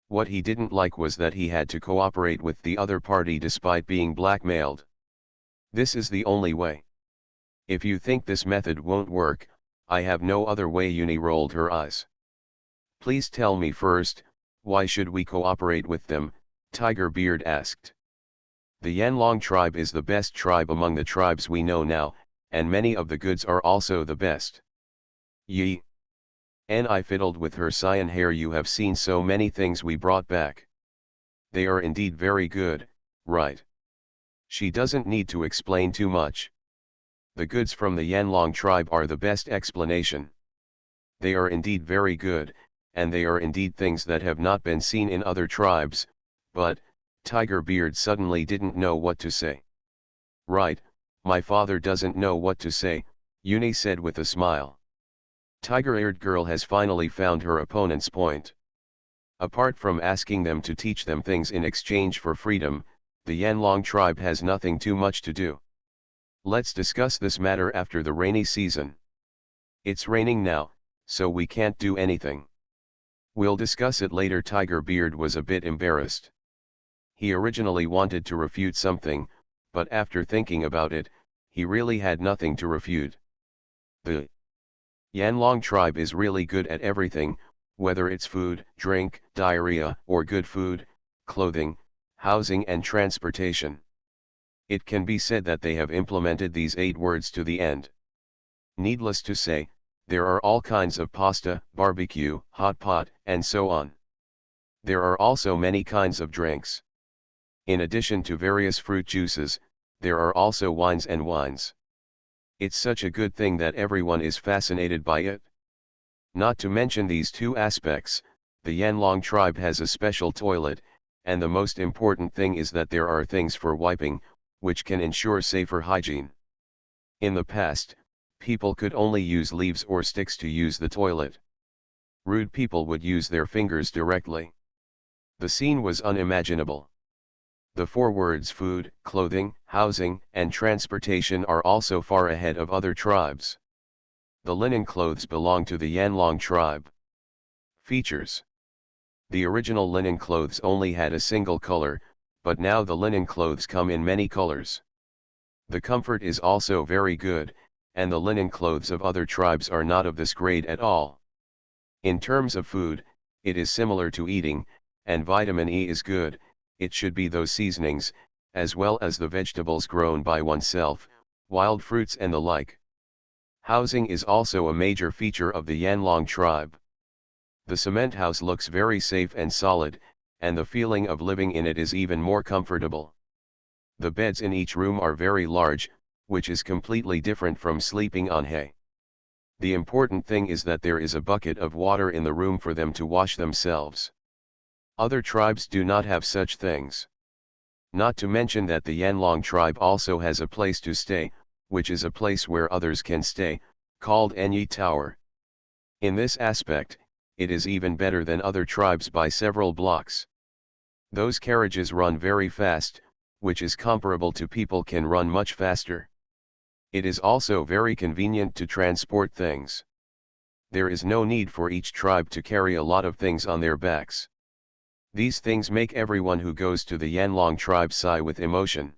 What he didn't like was that he had to cooperate with the other party despite being blackmailed. This is the only way. If you think this method won't work, I have no other way. Uni rolled her eyes. Please tell me first, why should we cooperate with them? Tiger Beard asked. The Yanlong tribe is the best tribe among the tribes we know now, and many of the goods are also the best. Yi. And I fiddled with her cyan hair. You have seen so many things we brought back. They are indeed very good, right? She doesn't need to explain too much. The goods from the Yanlong tribe are the best explanation. They are indeed very good, and they are indeed things that have not been seen in other tribes, but, Tiger Beard suddenly didn't know what to say. Right, my father doesn't know what to say, Uni said with a smile. Tiger-eared girl has finally found her opponent's point. Apart from asking them to teach them things in exchange for freedom, the Yanlong tribe has nothing too much to do. Let's discuss this matter after the rainy season. It's raining now, so we can't do anything. We'll discuss it later. Tiger Beard was a bit embarrassed. He originally wanted to refute something, but after thinking about it, he really had nothing to refute. The Yanlong tribe is really good at everything, whether it's food, drink, diarrhea, or good food, clothing, housing and transportation. It can be said that they have implemented these 8 words to the end. Needless to say, there are all kinds of pasta, barbecue, hot pot, and so on. There are also many kinds of drinks. In addition to various fruit juices, there are also wines and wines. It's such a good thing that everyone is fascinated by it. Not to mention these 2 aspects, the Yanlong tribe has a special toilet, and the most important thing is that there are things for wiping, which can ensure safer hygiene. In the past, people could only use leaves or sticks to use the toilet. Rude people would use their fingers directly. The scene was unimaginable. The 4 words food, clothing, housing, and transportation are also far ahead of other tribes. The linen clothes belong to the Yanlong tribe. Features. The original linen clothes only had a single color, but now the linen clothes come in many colors. The comfort is also very good, and the linen clothes of other tribes are not of this grade at all. In terms of food, it is similar to eating, and vitamin E is good. It should be those seasonings, as well as the vegetables grown by oneself, wild fruits and the like. Housing is also a major feature of the Yanlong tribe. The cement house looks very safe and solid, and the feeling of living in it is even more comfortable. The beds in each room are very large, which is completely different from sleeping on hay. The important thing is that there is a bucket of water in the room for them to wash themselves. Other tribes do not have such things. Not to mention that the Yanlong tribe also has a place to stay, which is a place where others can stay, called Enyi Tower. In this aspect, it is even better than other tribes by several blocks. Those carriages run very fast, which is comparable to people can run much faster. It is also very convenient to transport things. There is no need for each tribe to carry a lot of things on their backs. These things make everyone who goes to the Yanlong tribe sigh with emotion.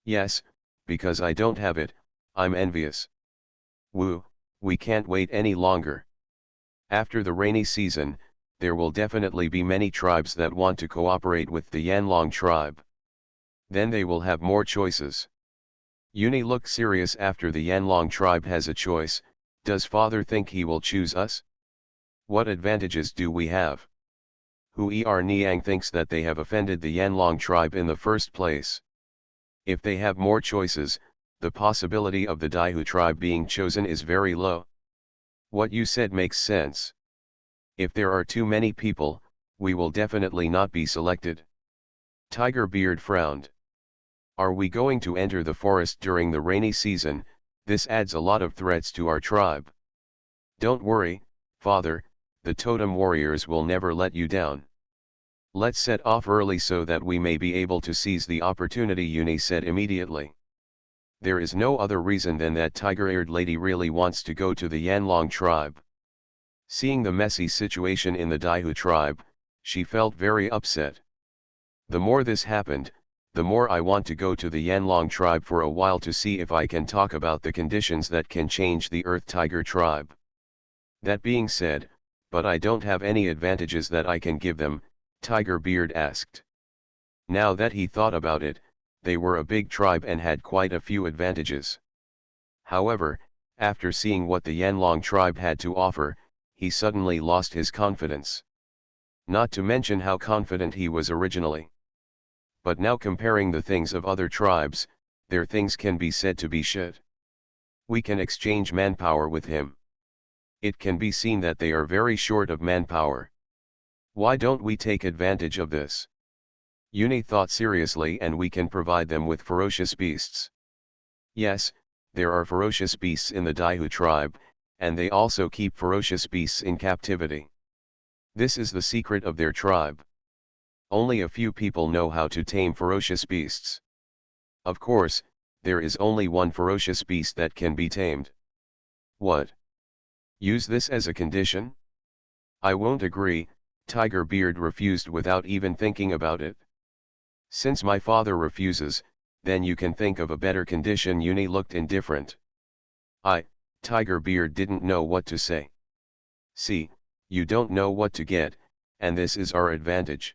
Yes, because I don't have it, I'm envious. Woo, we can't wait any longer. After the rainy season, there will definitely be many tribes that want to cooperate with the Yanlong tribe. Then they will have more choices. Uni looked serious after the Yanlong tribe has a choice. Does father think he will choose us? What advantages do we have? Niang thinks that they have offended the Yanlong tribe in the first place. If they have more choices, the possibility of the Daihu tribe being chosen is very low. What you said makes sense. If there are too many people, we will definitely not be selected. Tiger Beard frowned. Are we going to enter the forest during the rainy season? This adds a lot of threats to our tribe. Don't worry, father, the totem warriors will never let you down. Let's set off early so that we may be able to seize the opportunity, Uni said immediately. There is no other reason than that tiger-eared lady really wants to go to the Yanlong tribe. Seeing the messy situation in the Daihu tribe, she felt very upset. The more this happened, the more I want to go to the Yanlong tribe for a while to see if I can talk about the conditions that can change the Earth Tiger tribe. That being said, but I don't have any advantages that I can give them, Tiger Beard asked. Now that he thought about it, they were a big tribe and had quite a few advantages. However, after seeing what the Yanlong tribe had to offer, he suddenly lost his confidence. Not to mention how confident he was originally. But now comparing the things of other tribes, their things can be said to be shit. We can exchange manpower with him. It can be seen that they are very short of manpower. Why don't we take advantage of this? Uni thought seriously, and we can provide them with ferocious beasts. Yes, there are ferocious beasts in the Daihu tribe, and they also keep ferocious beasts in captivity. This is the secret of their tribe. Only a few people know how to tame ferocious beasts. Of course, there is only one ferocious beast that can be tamed. What? Use this as a condition? I won't agree, Tiger Beard refused without even thinking about it. Since my father refuses, then you can think of a better condition. Uni looked indifferent. Tiger Beard didn't know what to say. See, you don't know what to get, and this is our advantage.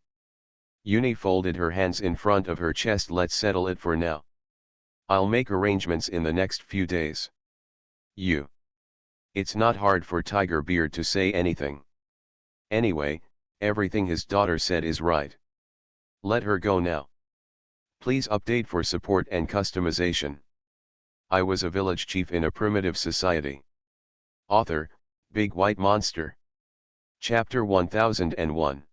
Uni folded her hands in front of her chest. Let's settle it for now. I'll make arrangements in the next few days. It's not hard for Tiger Beard to say anything. Anyway, everything his daughter said is right. Let her go now. Please update for support and customization. I was a village chief in a primitive society. Author, Big White Monster. Chapter 1001.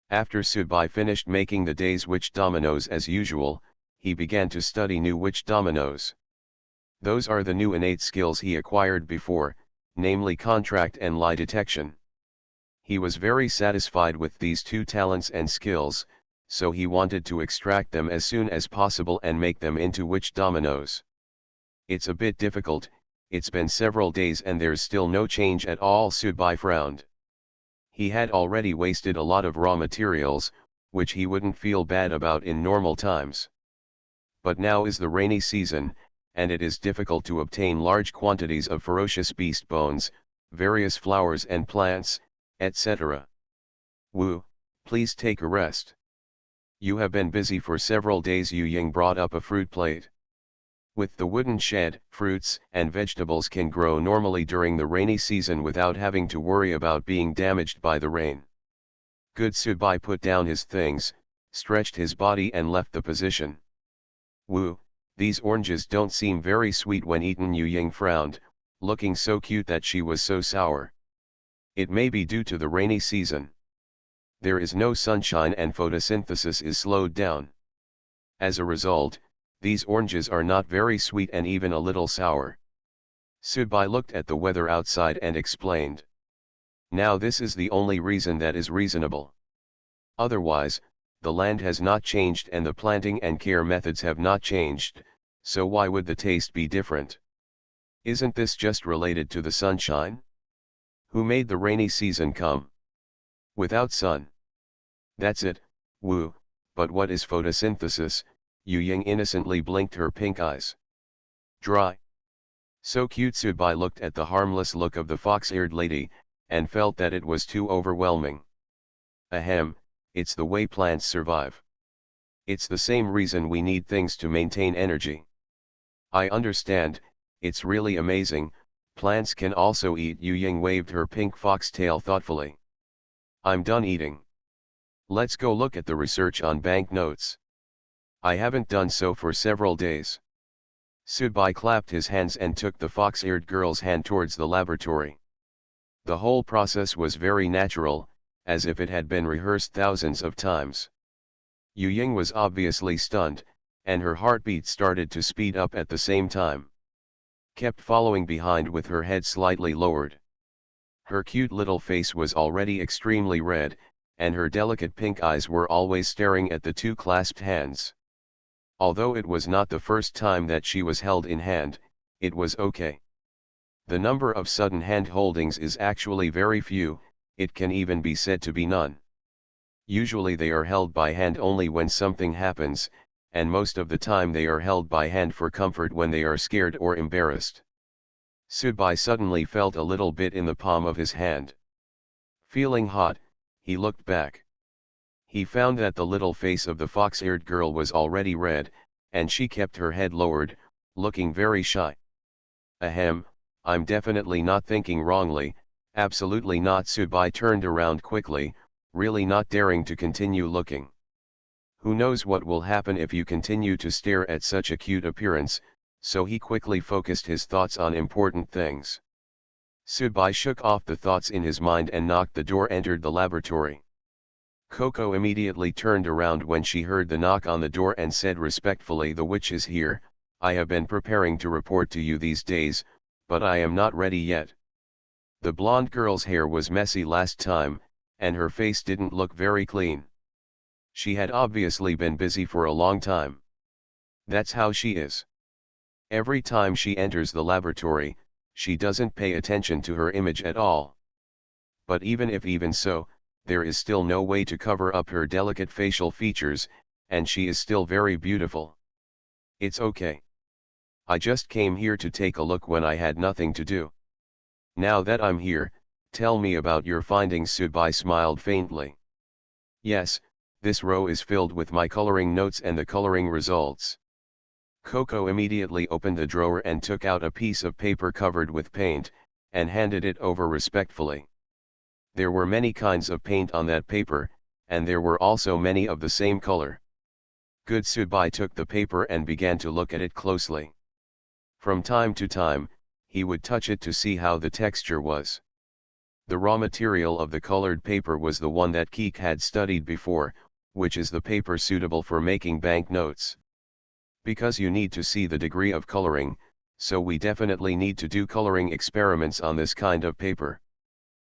After Subai finished making the day's witch dominoes as usual, he began to study new witch dominoes. Those are the new innate skills he acquired before, namely contract and lie detection. He was very satisfied with these two talents and skills, so he wanted to extract them as soon as possible and make them into witch dominoes. It's a bit difficult, it's been several days and there's still no change at all. Subai frowned. He had already wasted a lot of raw materials, which he wouldn't feel bad about in normal times. But now is the rainy season, and it is difficult to obtain large quantities of ferocious beast bones, various flowers and plants, etc. Wu, please take a rest. You have been busy for several days. Yu Ying brought up a fruit plate. With the wooden shed, fruits and vegetables can grow normally during the rainy season without having to worry about being damaged by the rain. Good. Subai put down his things, stretched his body and left the position. Wu, these oranges don't seem very sweet when eaten. Yu Ying frowned, looking so cute that she was so sour. It may be due to the rainy season. There is no sunshine and photosynthesis is slowed down. As a result, these oranges are not very sweet and even a little sour. Subai looked at the weather outside and explained. Now this is the only reason that is reasonable. Otherwise, the land has not changed and the planting and care methods have not changed, so why would the taste be different? Isn't this just related to the sunshine? Who made the rainy season come? Without sun. That's it, Wu, but what is photosynthesis? Yu Ying innocently blinked her pink eyes. Dry. So cute. Subai looked at the harmless look of the fox-eared lady, and felt that it was too overwhelming. Ahem, it's the way plants survive. It's the same reason we need things to maintain energy. I understand, it's really amazing. Plants can also eat. Yu Ying waved her pink foxtail thoughtfully. I'm done eating. Let's go look at the research on banknotes. I haven't done so for several days. Subai clapped his hands and took the fox-eared girl's hand towards the laboratory. The whole process was very natural, as if it had been rehearsed thousands of times. Yu Ying was obviously stunned, and her heartbeat started to speed up at the same time. Kept following behind with her head slightly lowered. Her cute little face was already extremely red, and her delicate pink eyes were always staring at the two clasped hands. Although it was not the first time that she was held in hand, it was okay. The number of sudden hand holdings is actually very few, it can even be said to be none. Usually they are held by hand only when something happens, and most of the time they are held by hand for comfort when they are scared or embarrassed. Subai suddenly felt a little bit in the palm of his hand. Feeling hot, he looked back. He found that the little face of the fox-eared girl was already red, and she kept her head lowered, looking very shy. Ahem, I'm definitely not thinking wrongly, absolutely not. Subai turned around quickly, really not daring to continue looking. Who knows what will happen if you continue to stare at such a cute appearance, so he quickly focused his thoughts on important things. Subai shook off the thoughts in his mind and knocked the door. Entered the laboratory. Coco immediately turned around when she heard the knock on the door and said respectfully, "The witch is here. I have been preparing to report to you these days, but I am not ready yet." The blonde girl's hair was messy last time, and her face didn't look very clean. She had obviously been busy for a long time. That's how she is. Every time she enters the laboratory, she doesn't pay attention to her image at all. But even so, there is still no way to cover up her delicate facial features, and she is still very beautiful. It's okay. I just came here to take a look when I had nothing to do. Now that I'm here, tell me about your findings." Subai smiled faintly. "Yes, this row is filled with my coloring notes and the coloring results." Coco immediately opened the drawer and took out a piece of paper covered with paint, and handed it over respectfully. There were many kinds of paint on that paper, and there were also many of the same color. Good. Subai took the paper and began to look at it closely. From time to time, he would touch it to see how the texture was. The raw material of the colored paper was the one that Keek had studied before, which is the paper suitable for making banknotes. Because you need to see the degree of coloring, so we definitely need to do coloring experiments on this kind of paper.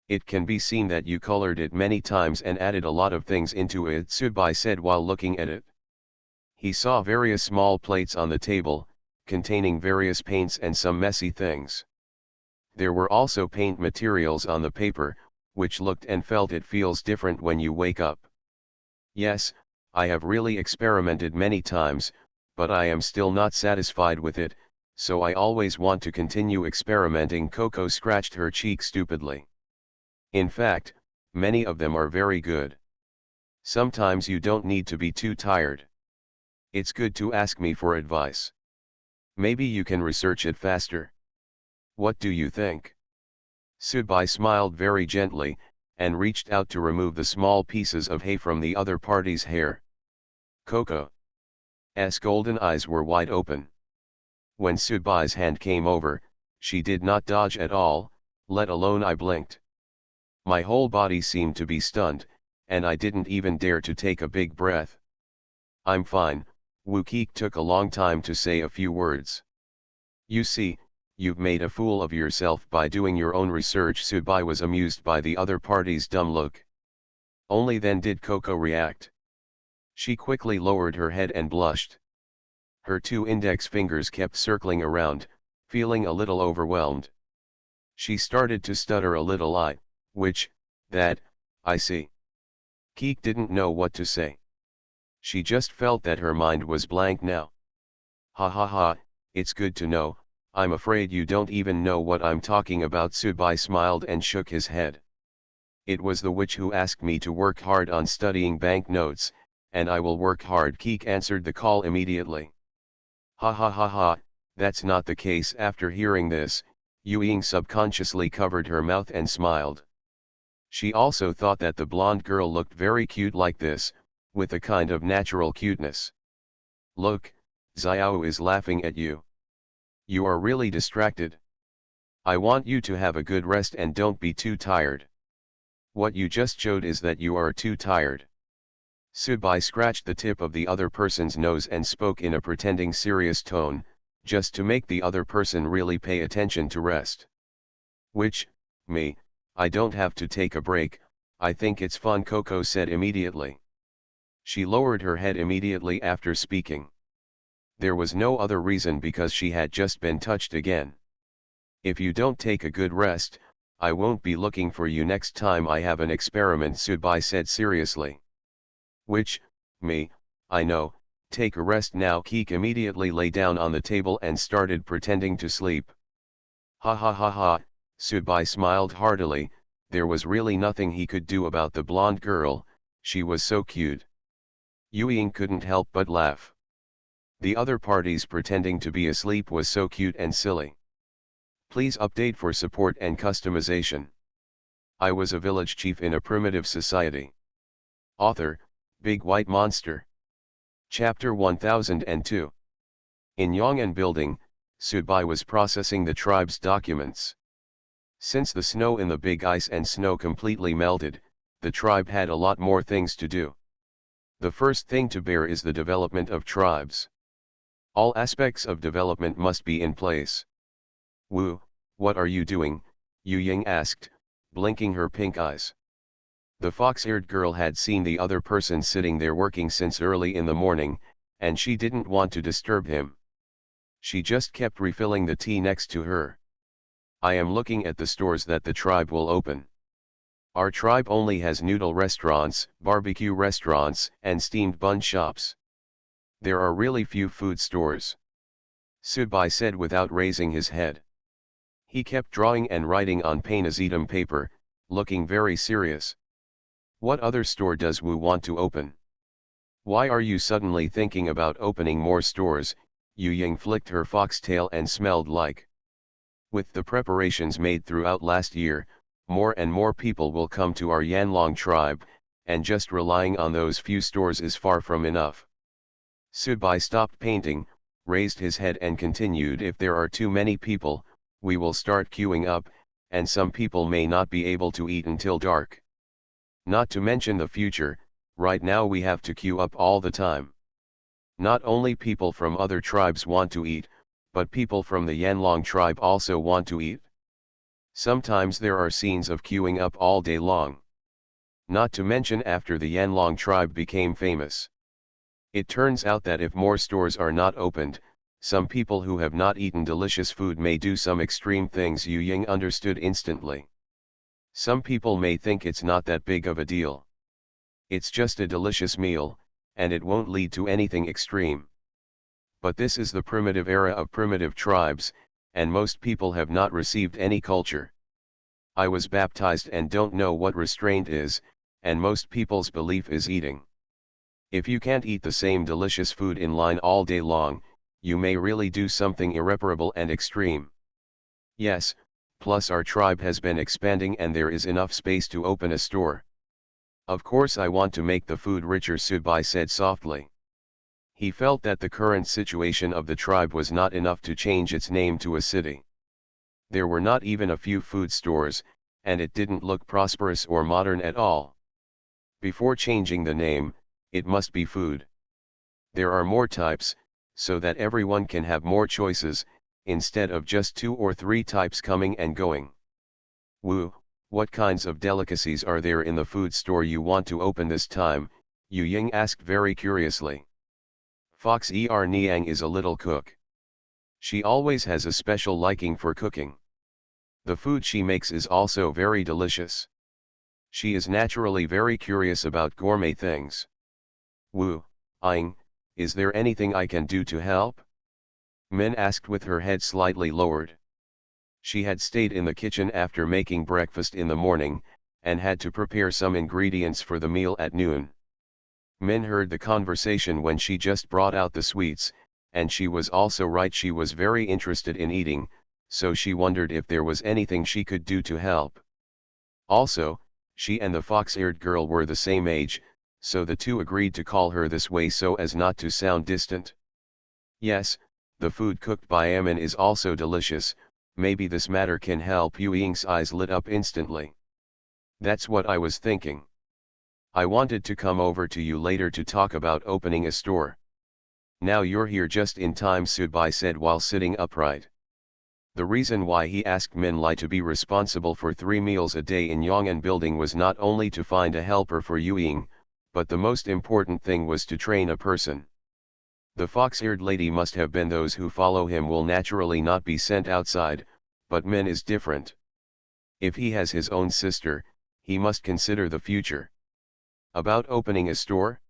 It can be seen that you colored it many times and added a lot of things into it," Subai said while looking at it. He saw various small plates on the table, containing various paints and some messy things. There were also paint materials on the paper, which looked and felt it feels different when you wake up. "Yes, I have really experimented many times, but I am still not satisfied with it, so I always want to continue experimenting." Coco scratched her cheek stupidly. "In fact, many of them are very good. Sometimes you don't need to be too tired. It's good to ask me for advice. Maybe you can research it faster. What do you think?" Subai smiled very gently, and reached out to remove the small pieces of hay from the other party's hair. Coco's golden eyes were wide open. When Subai's hand came over, she did not dodge at all, let alone I blinked. My whole body seemed to be stunned, and I didn't even dare to take a big breath. "I'm fine." Wu Keek took a long time to say a few words. "You see, you've made a fool of yourself by doing your own research." Subai was amused by the other party's dumb look. Only then did Coco react. She quickly lowered her head and blushed. Her two index fingers kept circling around, feeling a little overwhelmed. She started to stutter a little. I see." Keek didn't know what to say. She just felt that her mind was blank now. "Ha ha ha, it's good to know. I'm afraid you don't even know what I'm talking about." Subai smiled and shook his head. "It was the witch who asked me to work hard on studying banknotes, and I will work hard. Keek answered the call immediately. Ha ha ha ha, that's not the case. After hearing this, Ying subconsciously covered her mouth and smiled. She also thought that the blonde girl looked very cute like this, with a kind of natural cuteness. Look, Xiao is laughing at you. You are really distracted. I want you to have a good rest and don't be too tired. What you just showed is that you are too tired. Subai scratched the tip of the other person's nose and spoke in a pretending serious tone, just to make the other person really pay attention to rest. Which, me, I don't have to take a break, I think it's fun, Coco said immediately. She lowered her head immediately after speaking. There was no other reason because she had just been touched again. If you don't take a good rest, I won't be looking for you next time I have an experiment, Subai said seriously. Which, me, I know, take a rest now. Keek immediately lay down on the table and started pretending to sleep. Ha ha ha ha, Subai smiled heartily. There was really nothing he could do about the blonde girl, she was so cute. Ying couldn't help but laugh. The other parties pretending to be asleep was so cute and silly. Please update for support and customization. I was a village chief in a primitive society. Author, Big White Monster. Chapter 1002. In Yong'an building, Subai was processing the tribe's documents. Since the snow in the big ice and snow completely melted, the tribe had a lot more things to do. The first thing to bear is the development of tribes. All aspects of development must be in place. Wu, what are you doing? Ying asked, blinking her pink eyes. The fox-eared girl had seen the other person sitting there working since early in the morning, and she didn't want to disturb him. She just kept refilling the tea next to her. I am looking at the stores that the tribe will open. Our tribe only has noodle restaurants, barbecue restaurants, and steamed bun shops. There are really few food stores. Subai said without raising his head. He kept drawing and writing on Painazetum paper, looking very serious. What other store does Wu want to open? Why are you suddenly thinking about opening more stores? Ying flicked her foxtail and smelled like. With the preparations made throughout last year, more and more people will come to our Yanlong tribe, and just relying on those few stores is far from enough. Subai stopped painting, raised his head and continued. If there are too many people, we will start queuing up, and some people may not be able to eat until dark. Not to mention the future, right now we have to queue up all the time. Not only people from other tribes want to eat, but people from the Yanlong tribe also want to eat. Sometimes there are scenes of queuing up all day long. Not to mention after the Yanlong tribe became famous. It turns out that if more stores are not opened, some people who have not eaten delicious food may do some extreme things. Ying understood instantly. Some people may think it's not that big of a deal. It's just a delicious meal, and it won't lead to anything extreme. But this is the primitive era of primitive tribes, and most people have not received any culture. I was baptized and don't know what restraint is, and most people's belief is eating. If you can't eat the same delicious food in line all day long, you may really do something irreparable and extreme. Yes, plus our tribe has been expanding and there is enough space to open a store. Of course I want to make the food richer, Subai said softly. He felt that the current situation of the tribe was not enough to change its name to a city. There were not even a few food stores, and it didn't look prosperous or modern at all. Before changing the name, it must be food. There are more types, so that everyone can have more choices, instead of just 2 or 3 types coming and going. Wu, what kinds of delicacies are there in the food store you want to open this time? Ying asked very curiously. Fox Niang is a little cook. She always has a special liking for cooking. The food she makes is also very delicious. She is naturally very curious about gourmet things. Wu, is there anything I can do to help? Min asked with her head slightly lowered. She had stayed in the kitchen after making breakfast in the morning, and had to prepare some ingredients for the meal at noon. Min heard the conversation when she just brought out the sweets, and she was also right, she was very interested in eating, so she wondered if there was anything she could do to help. Also, she and the fox-eared girl were the same age, so the two agreed to call her this way so as not to sound distant. Yes, the food cooked by Amin is also delicious, maybe this matter can help you. Ying's eyes lit up instantly. That's what I was thinking. I wanted to come over to you later to talk about opening a store. Now you're here just in time, Subai said while sitting upright. The reason why he asked Min Lai to be responsible for 3 meals a day in Yong'an building was not only to find a helper for Yu Ying, but the most important thing was to train a person. The fox-eared lady must have been those who follow him will naturally not be sent outside, but Min is different. If he has his own sister, he must consider the future. About opening a store?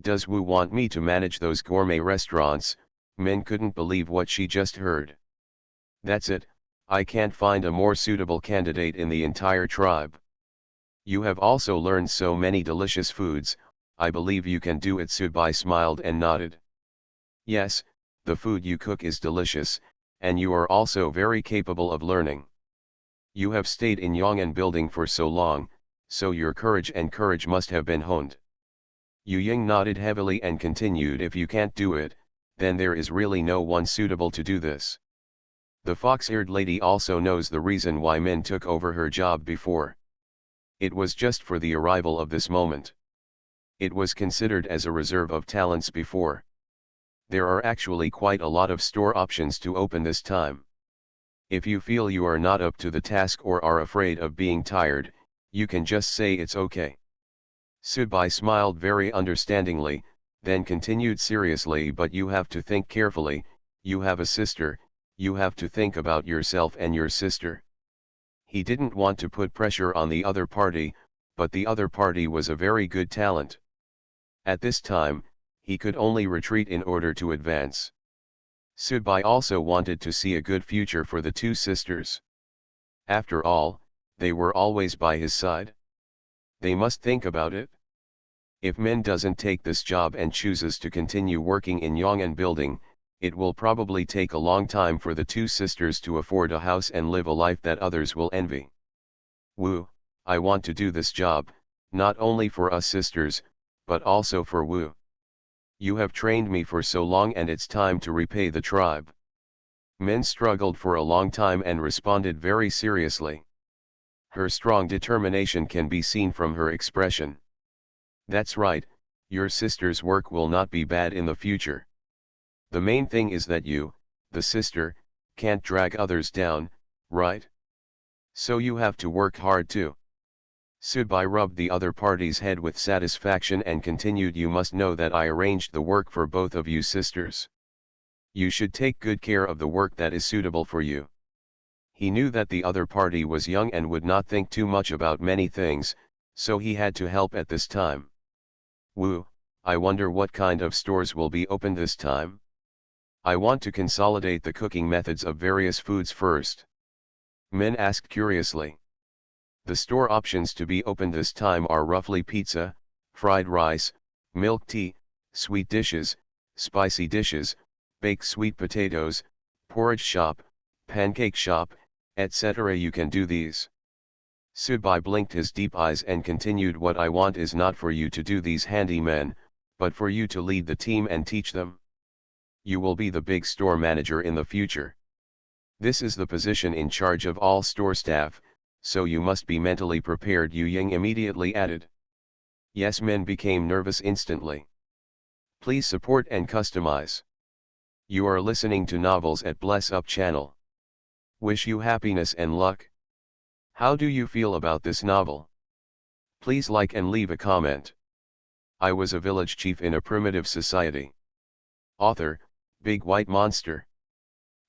Does Wu want me to manage those gourmet restaurants? Min couldn't believe what she just heard. That's it, I can't find a more suitable candidate in the entire tribe. You have also learned so many delicious foods, I believe you can do it. Subai smiled and nodded. Yes, the food you cook is delicious, and you are also very capable of learning. You have stayed in Yong'an building for so long, so your courage must have been honed. Yu Ying nodded heavily and continued, if you can't do it, then there is really no one suitable to do this. The fox-eared lady also knows the reason why Min took over her job before. It was just for the arrival of this moment. It was considered as a reserve of talents before. There are actually quite a lot of store options to open this time. If you feel you are not up to the task or are afraid of being tired, you can just say it's okay. Subai smiled very understandingly, then continued seriously, but you have to think carefully, you have a sister, you have to think about yourself and your sister. He didn't want to put pressure on the other party, but the other party was a very good talent. At this time, he could only retreat in order to advance. Subai also wanted to see a good future for the two sisters. After all, they were always by his side. They must think about it. If Min doesn't take this job and chooses to continue working in Yong'an building, it will probably take a long time for the two sisters to afford a house and live a life that others will envy. Wu, I want to do this job, not only for us sisters, but also for Wu. You have trained me for so long and it's time to repay the tribe. Min struggled for a long time and responded very seriously. Her strong determination can be seen from her expression. That's right, your sister's work will not be bad in the future. The main thing is that you, the sister, can't drag others down, right? So you have to work hard too. Subai rubbed the other party's head with satisfaction and continued, you must know that I arranged the work for both of you sisters. You should take good care of the work that is suitable for you. He knew that the other party was young and would not think too much about many things, so he had to help at this time. Wu, I wonder what kind of stores will be opened this time? I want to consolidate the cooking methods of various foods first. Min asked curiously. The store options to be opened this time are roughly pizza, fried rice, milk tea, sweet dishes, spicy dishes, baked sweet potatoes, porridge shop, pancake shop, etc. You can do these. Subai blinked his deep eyes and continued, what I want is not for you to do these handymen, but for you to lead the team and teach them. You will be the big store manager in the future. This is the position in charge of all store staff, so you must be mentally prepared, Yu Ying immediately added. Yes, Min became nervous instantly. Please support and customize. You are listening to Novels at Bless Up channel. Wish you happiness and luck. How do you feel about this novel? Please like and leave a comment. I was a village chief in a primitive society. Author, Big White Monster.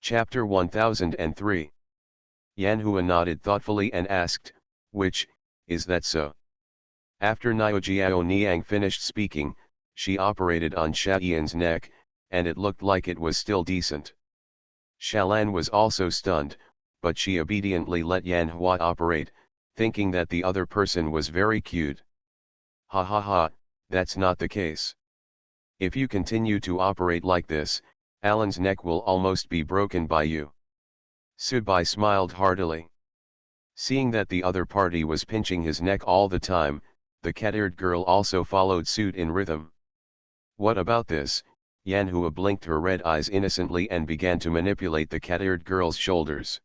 Chapter 1003. Yan Hua nodded thoughtfully and asked, which, is that so? After Niojiao Niang finished speaking, she operated on Shayan's neck, and it looked like it was still decent. Shalan was also stunned, but she obediently let Yan Hua operate, thinking that the other person was very cute. Ha ha ha, That's not the case. If you continue to operate like this, Alan's neck will almost be broken by you. Subai smiled heartily. Seeing that the other party was pinching his neck all the time, the cat-eared girl also followed suit in rhythm. What about this? Yanhua blinked her red eyes innocently and began to manipulate the cat-eared girl's shoulders.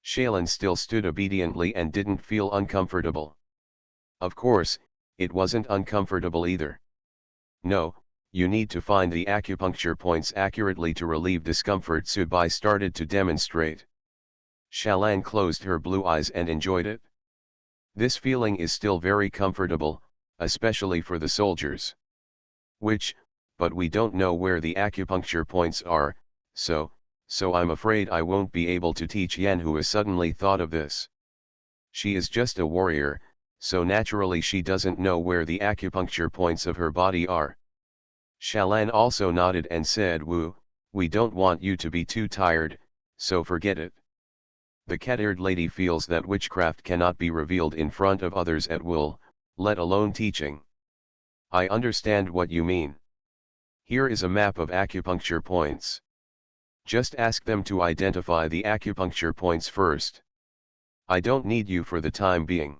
Shaylin still stood obediently and didn't feel uncomfortable. Of course, it wasn't uncomfortable either. No, you need to find the acupuncture points accurately to relieve discomfort, Subai started to demonstrate. Shalan closed her blue eyes and enjoyed it. This feeling is still very comfortable, especially for the soldiers. But we don't know where the acupuncture points are, so I'm afraid I won't be able to teach. Yanhua suddenly thought of this. She is just a warrior, so naturally she doesn't know where the acupuncture points of her body are. Shalan also nodded and said, we don't want you to be too tired, so forget it. The cat-eared lady feels that witchcraft cannot be revealed in front of others at will, let alone teaching. I understand what you mean. Here is a map of acupuncture points. Just ask them to identify the acupuncture points first. I don't need you for the time being.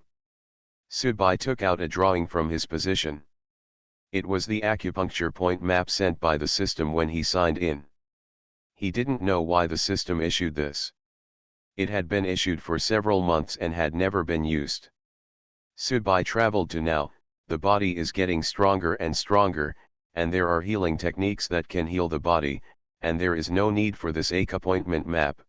Subai took out a drawing from his position. It was the acupuncture point map sent by the system when he signed in. He didn't know why the system issued this. It had been issued for several months and had never been used. Subai traveled to now, the body is getting stronger and stronger, and there are healing techniques that can heal the body, and there is no need for this acupointment map.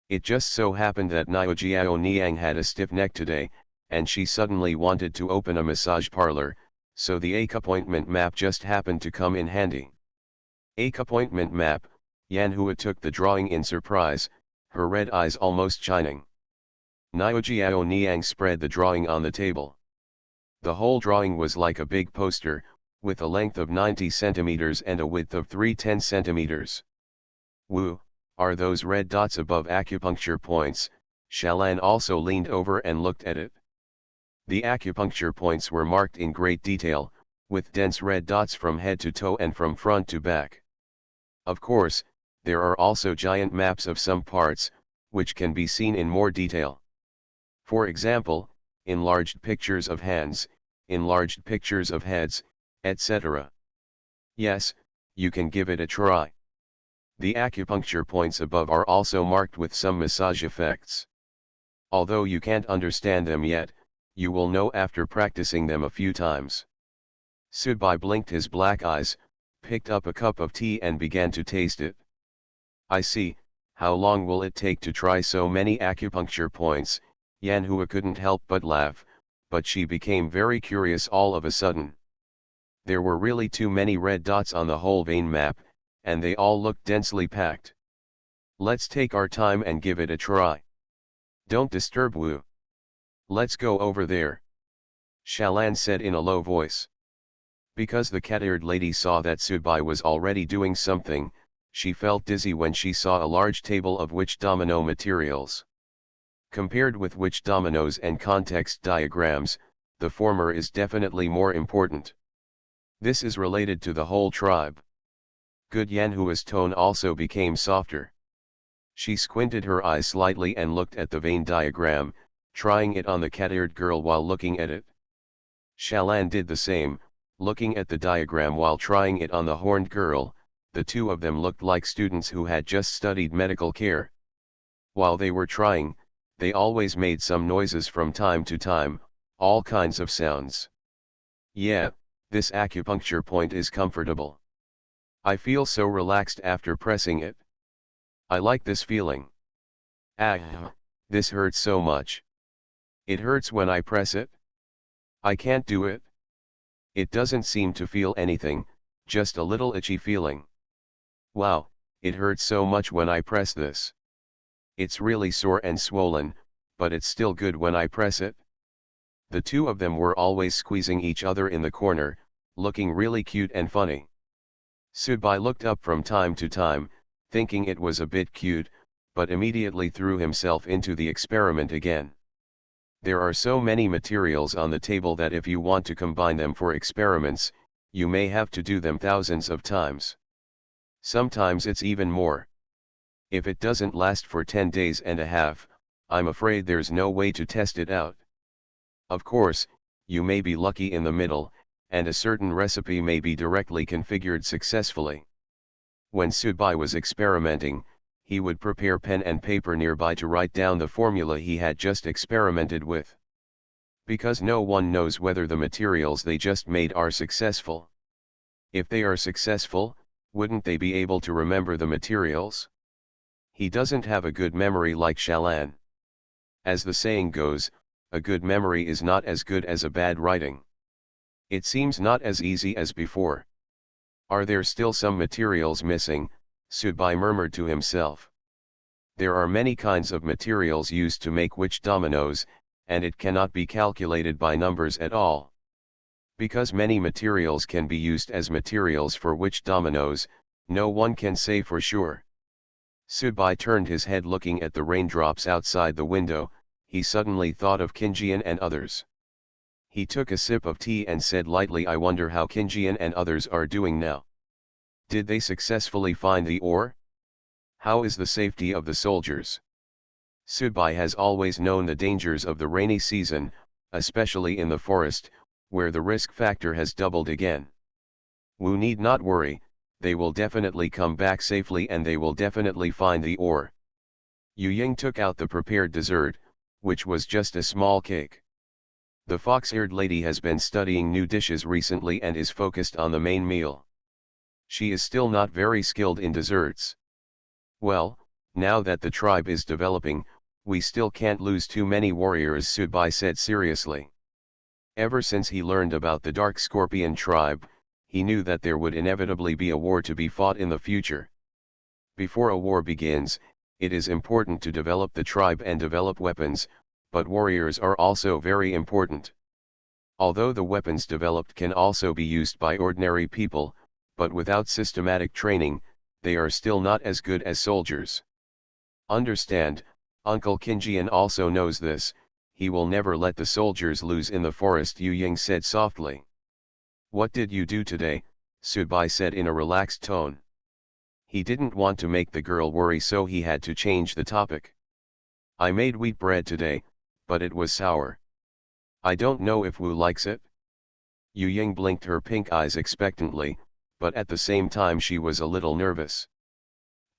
It just so happened that Niojiao Niang had a stiff neck today, and she suddenly wanted to open a massage parlor, so the acupointment map just happened to come in handy. Acupointment map, Yanhua took the drawing in surprise, her red eyes almost shining. Niojiao Niang spread the drawing on the table. The whole drawing was like a big poster, with a length of 90 centimeters and a width of 310 centimeters. Are those red dots above acupuncture points? Shalan also leaned over and looked at it. The acupuncture points were marked in great detail, with dense red dots from head to toe and from front to back. Of course, there are also giant maps of some parts, which can be seen in more detail. For example, enlarged pictures of hands, enlarged pictures of heads, etc. Yes, you can give it a try. The acupuncture points above are also marked with some massage effects. Although you can't understand them yet, you will know after practicing them a few times. Subai blinked his black eyes, picked up a cup of tea and began to taste it. I see, how long will it take to try so many acupuncture points? Yanhua couldn't help but laugh, but she became very curious all of a sudden. There were really too many red dots on the whole vein map, and they all looked densely packed. Let's take our time and give it a try. Don't disturb Wu. Let's go over there. Shalan said in a low voice. Because the cat-eared lady saw that Subai was already doing something, she felt dizzy when she saw a large table of witch domino materials. Compared with witch dominoes and context diagrams, the former is definitely more important. This is related to the whole tribe. Good. Yanhua's tone also became softer. She squinted her eyes slightly and looked at the vein diagram, trying it on the cat-eared girl while looking at it. Shalan did the same, looking at the diagram while trying it on the horned girl. The two of them looked like students who had just studied medical care. While they were trying, they always made some noises from time to time, all kinds of sounds. Yeah, this acupuncture point is comfortable. I feel so relaxed after pressing it. I like this feeling. This hurts so much. It hurts when I press it. I can't do it. It doesn't seem to feel anything, just a little itchy feeling. Wow, it hurts so much when I press this. It's really sore and swollen, but it's still good when I press it. The two of them were always squeezing each other in the corner, looking really cute and funny. Subai looked up from time to time, thinking it was a bit cute, but immediately threw himself into the experiment again. There are so many materials on the table that if you want to combine them for experiments, you may have to do them thousands of times. Sometimes it's even more. If it doesn't last for 10 days and a half, I'm afraid there's no way to test it out. Of course, you may be lucky in the middle, and a certain recipe may be directly configured successfully. When Subai was experimenting, he would prepare pen and paper nearby to write down the formula he had just experimented with. Because no one knows whether the materials they just made are successful. If they are successful, wouldn't they be able to remember the materials? He doesn't have a good memory like Shalan. As the saying goes, a good memory is not as good as a bad writing. It seems not as easy as before. Are there still some materials missing? Subai murmured to himself. There are many kinds of materials used to make witch dominoes, and it cannot be calculated by numbers at all. Because many materials can be used as materials for witch dominoes, no one can say for sure. Subai turned his head looking at the raindrops outside the window. He suddenly thought of Kinjian and others. He took a sip of tea and said lightly, I wonder how Kinjian and others are doing now. Did they successfully find the ore? How is the safety of the soldiers? Subai has always known the dangers of the rainy season, especially in the forest, where the risk factor has doubled again. Wu need not worry, they will definitely come back safely and they will definitely find the ore. Yu Ying took out the prepared dessert, which was just a small cake. The fox-eared lady has been studying new dishes recently and is focused on the main meal. She is still not very skilled in desserts. Well, now that the tribe is developing, we still can't lose too many warriors, Subai said seriously. Ever since he learned about the Dark Scorpion tribe, he knew that there would inevitably be a war to be fought in the future. Before a war begins, it is important to develop the tribe and develop weapons, but warriors are also very important. Although the weapons developed can also be used by ordinary people, but without systematic training, they are still not as good as soldiers. Understand, Uncle Kinjian also knows this, he will never let the soldiers lose in the forest, Yu Ying said softly. What did you do today? Subai said in a relaxed tone. He didn't want to make the girl worry, so he had to change the topic. I made wheat bread today, but it was sour. I don't know if Wu likes it. Yu Ying blinked her pink eyes expectantly, but at the same time she was a little nervous.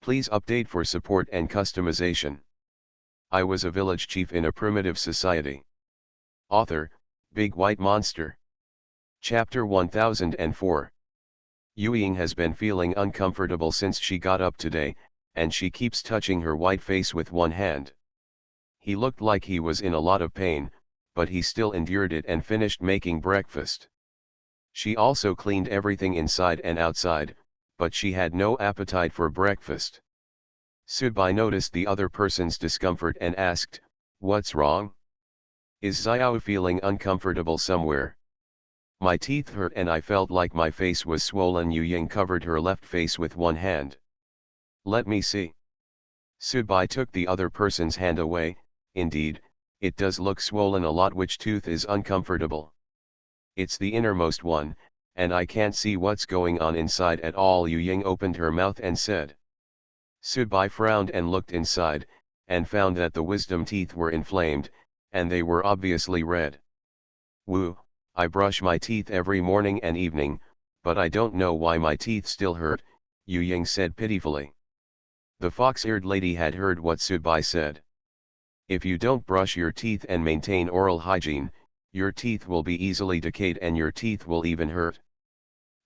Please update for support and customization. I was a village chief in a primitive society. Author, Big White Monster. Chapter 1004. Yu Ying has been feeling uncomfortable since she got up today, and she keeps touching her white face with one hand. He looked like he was in a lot of pain, but he still endured it and finished making breakfast. She also cleaned everything inside and outside, but she had no appetite for breakfast. Subai noticed the other person's discomfort and asked, "What's wrong? Is Xiao feeling uncomfortable somewhere?" My teeth hurt and I felt like my face was swollen. Yu Ying covered her left face with one hand. Let me see. Subai took the other person's hand away. Indeed, it does look swollen a lot. Which tooth is uncomfortable? It's the innermost one, and I can't see what's going on inside at all. Yu Ying opened her mouth and said. Subai frowned and looked inside, and found that the wisdom teeth were inflamed, and they were obviously red. Wu, I brush my teeth every morning and evening, but I don't know why my teeth still hurt, Yu Ying said pitifully. The fox-eared lady had heard what Subai said. If you don't brush your teeth and maintain oral hygiene, your teeth will be easily decayed and your teeth will even hurt.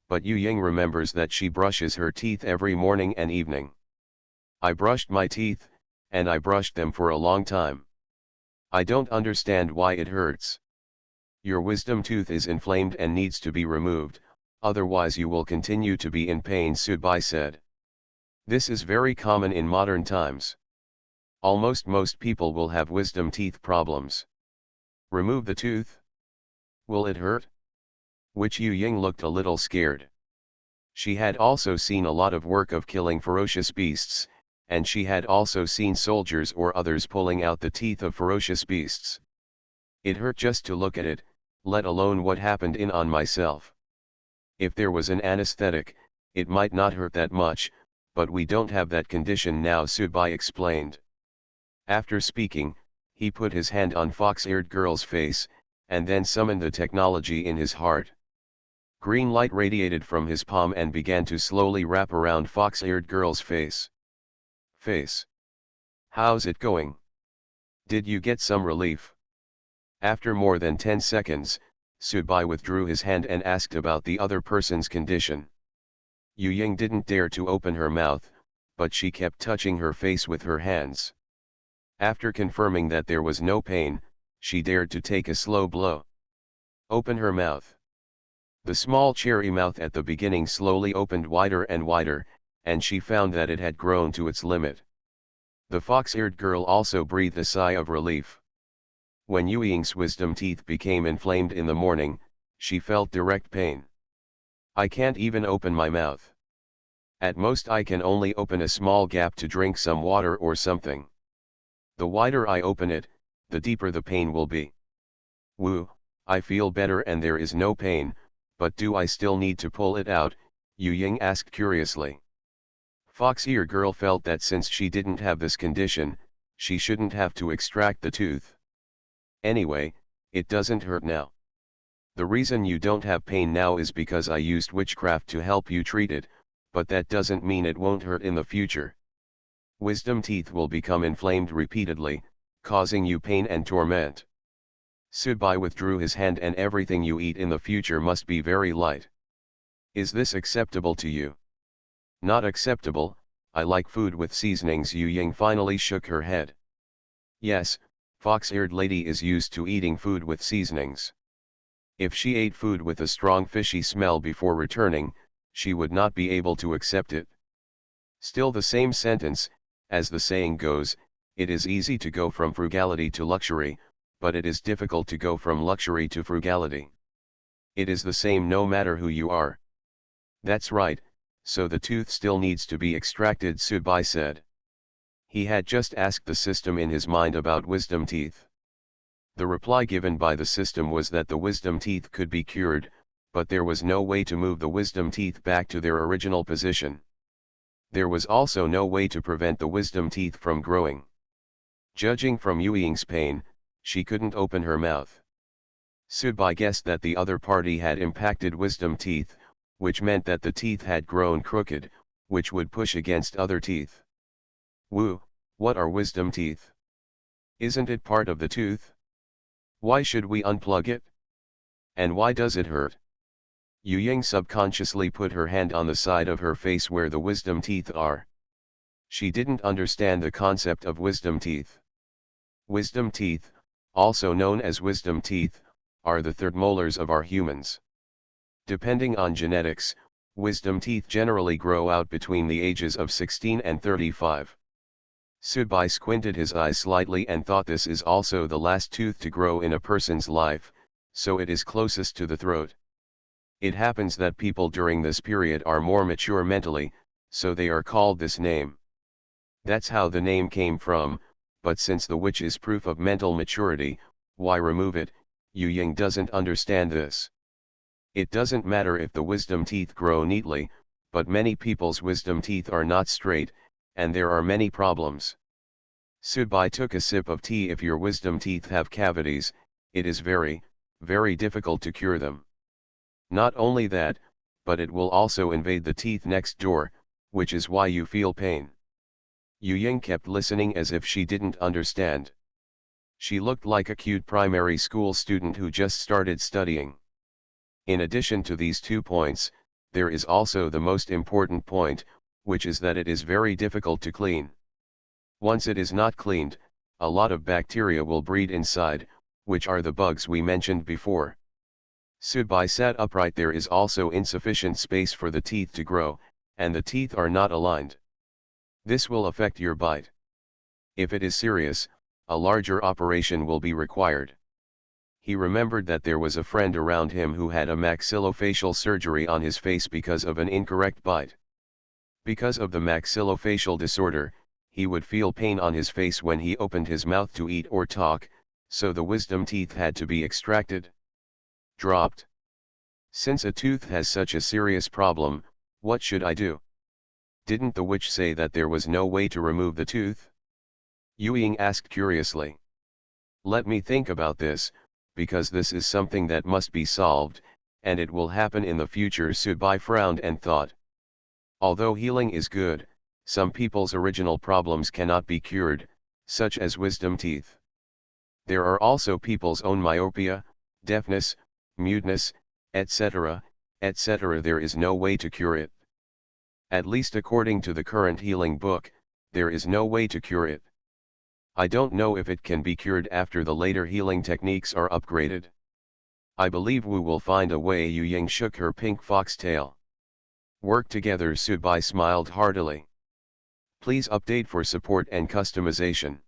But Yu Ying remembers that she brushes her teeth every morning and evening. I brushed my teeth, and I brushed them for a long time. I don't understand why it hurts. Your wisdom tooth is inflamed and needs to be removed, otherwise you will continue to be in pain, Subai said. This is very common in modern times. Almost most people will have wisdom teeth problems. Remove the tooth? Will it hurt? Which Yu Ying looked a little scared. She had also seen a lot of work of killing ferocious beasts, and she had also seen soldiers or others pulling out the teeth of ferocious beasts. It hurt just to look at it, let alone what happened on myself. If there was an anesthetic, it might not hurt that much, but we don't have that condition now, Subai explained. After speaking, he put his hand on fox-eared girl's face, and then summoned the technology in his heart. Green light radiated from his palm and began to slowly wrap around fox-eared girl's face. Face. How's it going? Did you get some relief? After more than 10 seconds, Subai withdrew his hand and asked about the other person's condition. Yu Ying didn't dare to open her mouth, but she kept touching her face with her hands. After confirming that there was no pain, she dared to take a slow blow. Open her mouth. The small cherry mouth at the beginning slowly opened wider and wider, and she found that it had grown to its limit. The fox-eared girl also breathed a sigh of relief. When Yu Ying's wisdom teeth became inflamed in the morning, she felt direct pain. I can't even open my mouth. At most I can only open a small gap to drink some water or something. The wider I open it, the deeper the pain will be. Woo, I feel better and there is no pain, but do I still need to pull it out? Yu Ying asked curiously. Fox-ear girl felt that since she didn't have this condition, she shouldn't have to extract the tooth. Anyway, it doesn't hurt now. The reason you don't have pain now is because I used witchcraft to help you treat it, but that doesn't mean it won't hurt in the future. Wisdom teeth will become inflamed repeatedly, causing you pain and torment. Subai withdrew his hand, and everything you eat in the future must be very light. Is this acceptable to you? Not acceptable. I like food with seasonings. Yu Ying finally shook her head. Yes, fox-eared lady is used to eating food with seasonings. If she ate food with a strong fishy smell before returning, she would not be able to accept it. Still the same sentence, as the saying goes, it is easy to go from frugality to luxury, but it is difficult to go from luxury to frugality. It is the same no matter who you are. That's right, so the tooth still needs to be extracted, Subai said. He had just asked the system in his mind about wisdom teeth. The reply given by the system was that the wisdom teeth could be cured, but there was no way to move the wisdom teeth back to their original position. There was also no way to prevent the wisdom teeth from growing. Judging from Yu Ying's pain, she couldn't open her mouth. Subai guessed that the other party had impacted wisdom teeth, which meant that the teeth had grown crooked, which would push against other teeth. Woo, what are wisdom teeth? Isn't it part of the tooth? Why should we unplug it? And why does it hurt? Yu Ying subconsciously put her hand on the side of her face where the wisdom teeth are. She didn't understand the concept of wisdom teeth. Wisdom teeth, also known as wisdom teeth, are the third molars of our humans. Depending on genetics, wisdom teeth generally grow out between the ages of 16 and 35. Subai squinted his eyes slightly and thought this is also the last tooth to grow in a person's life, so it is closest to the throat. It happens that people during this period are more mature mentally, so they are called this name. That's how the name came from, but since the witch is proof of mental maturity, why remove it? Yu Ying doesn't understand this. It doesn't matter if the wisdom teeth grow neatly, but many people's wisdom teeth are not straight, and there are many problems. Subai took a sip of tea. If your wisdom teeth have cavities, it is very, very difficult to cure them. Not only that, but it will also invade the teeth next door, which is why you feel pain. Yu Ying kept listening as if she didn't understand. She looked like a cute primary school student who just started studying. In addition to these 2 points, there is also the most important point, which is that it is very difficult to clean. Once it is not cleaned, a lot of bacteria will breed inside, which are the bugs we mentioned before. Subai sat upright. There is also insufficient space for the teeth to grow, and the teeth are not aligned. This will affect your bite. If it is serious, a larger operation will be required. He remembered that there was a friend around him who had a maxillofacial surgery on his face because of an incorrect bite. Because of the maxillofacial disorder, he would feel pain on his face when he opened his mouth to eat or talk, So the wisdom teeth had to be extracted. Dropped. Since a tooth has such a serious problem, what should I do? Didn't the witch say that there was no way to remove the tooth? Yuying asked curiously. Let me think about this, because this is something that must be solved, and it will happen in the future. Subai frowned and thought. Although healing is good, some people's original problems cannot be cured, such as wisdom teeth. There are also people's own myopia, deafness, muteness, etc., etc. There is no way to cure it. At least according to the current healing book, there is no way to cure it. I don't know if it can be cured after the later healing techniques are upgraded. I believe we will find a way. Yuying shook her pink fox tail. Work together. Subai smiled heartily. Please update for support and customization.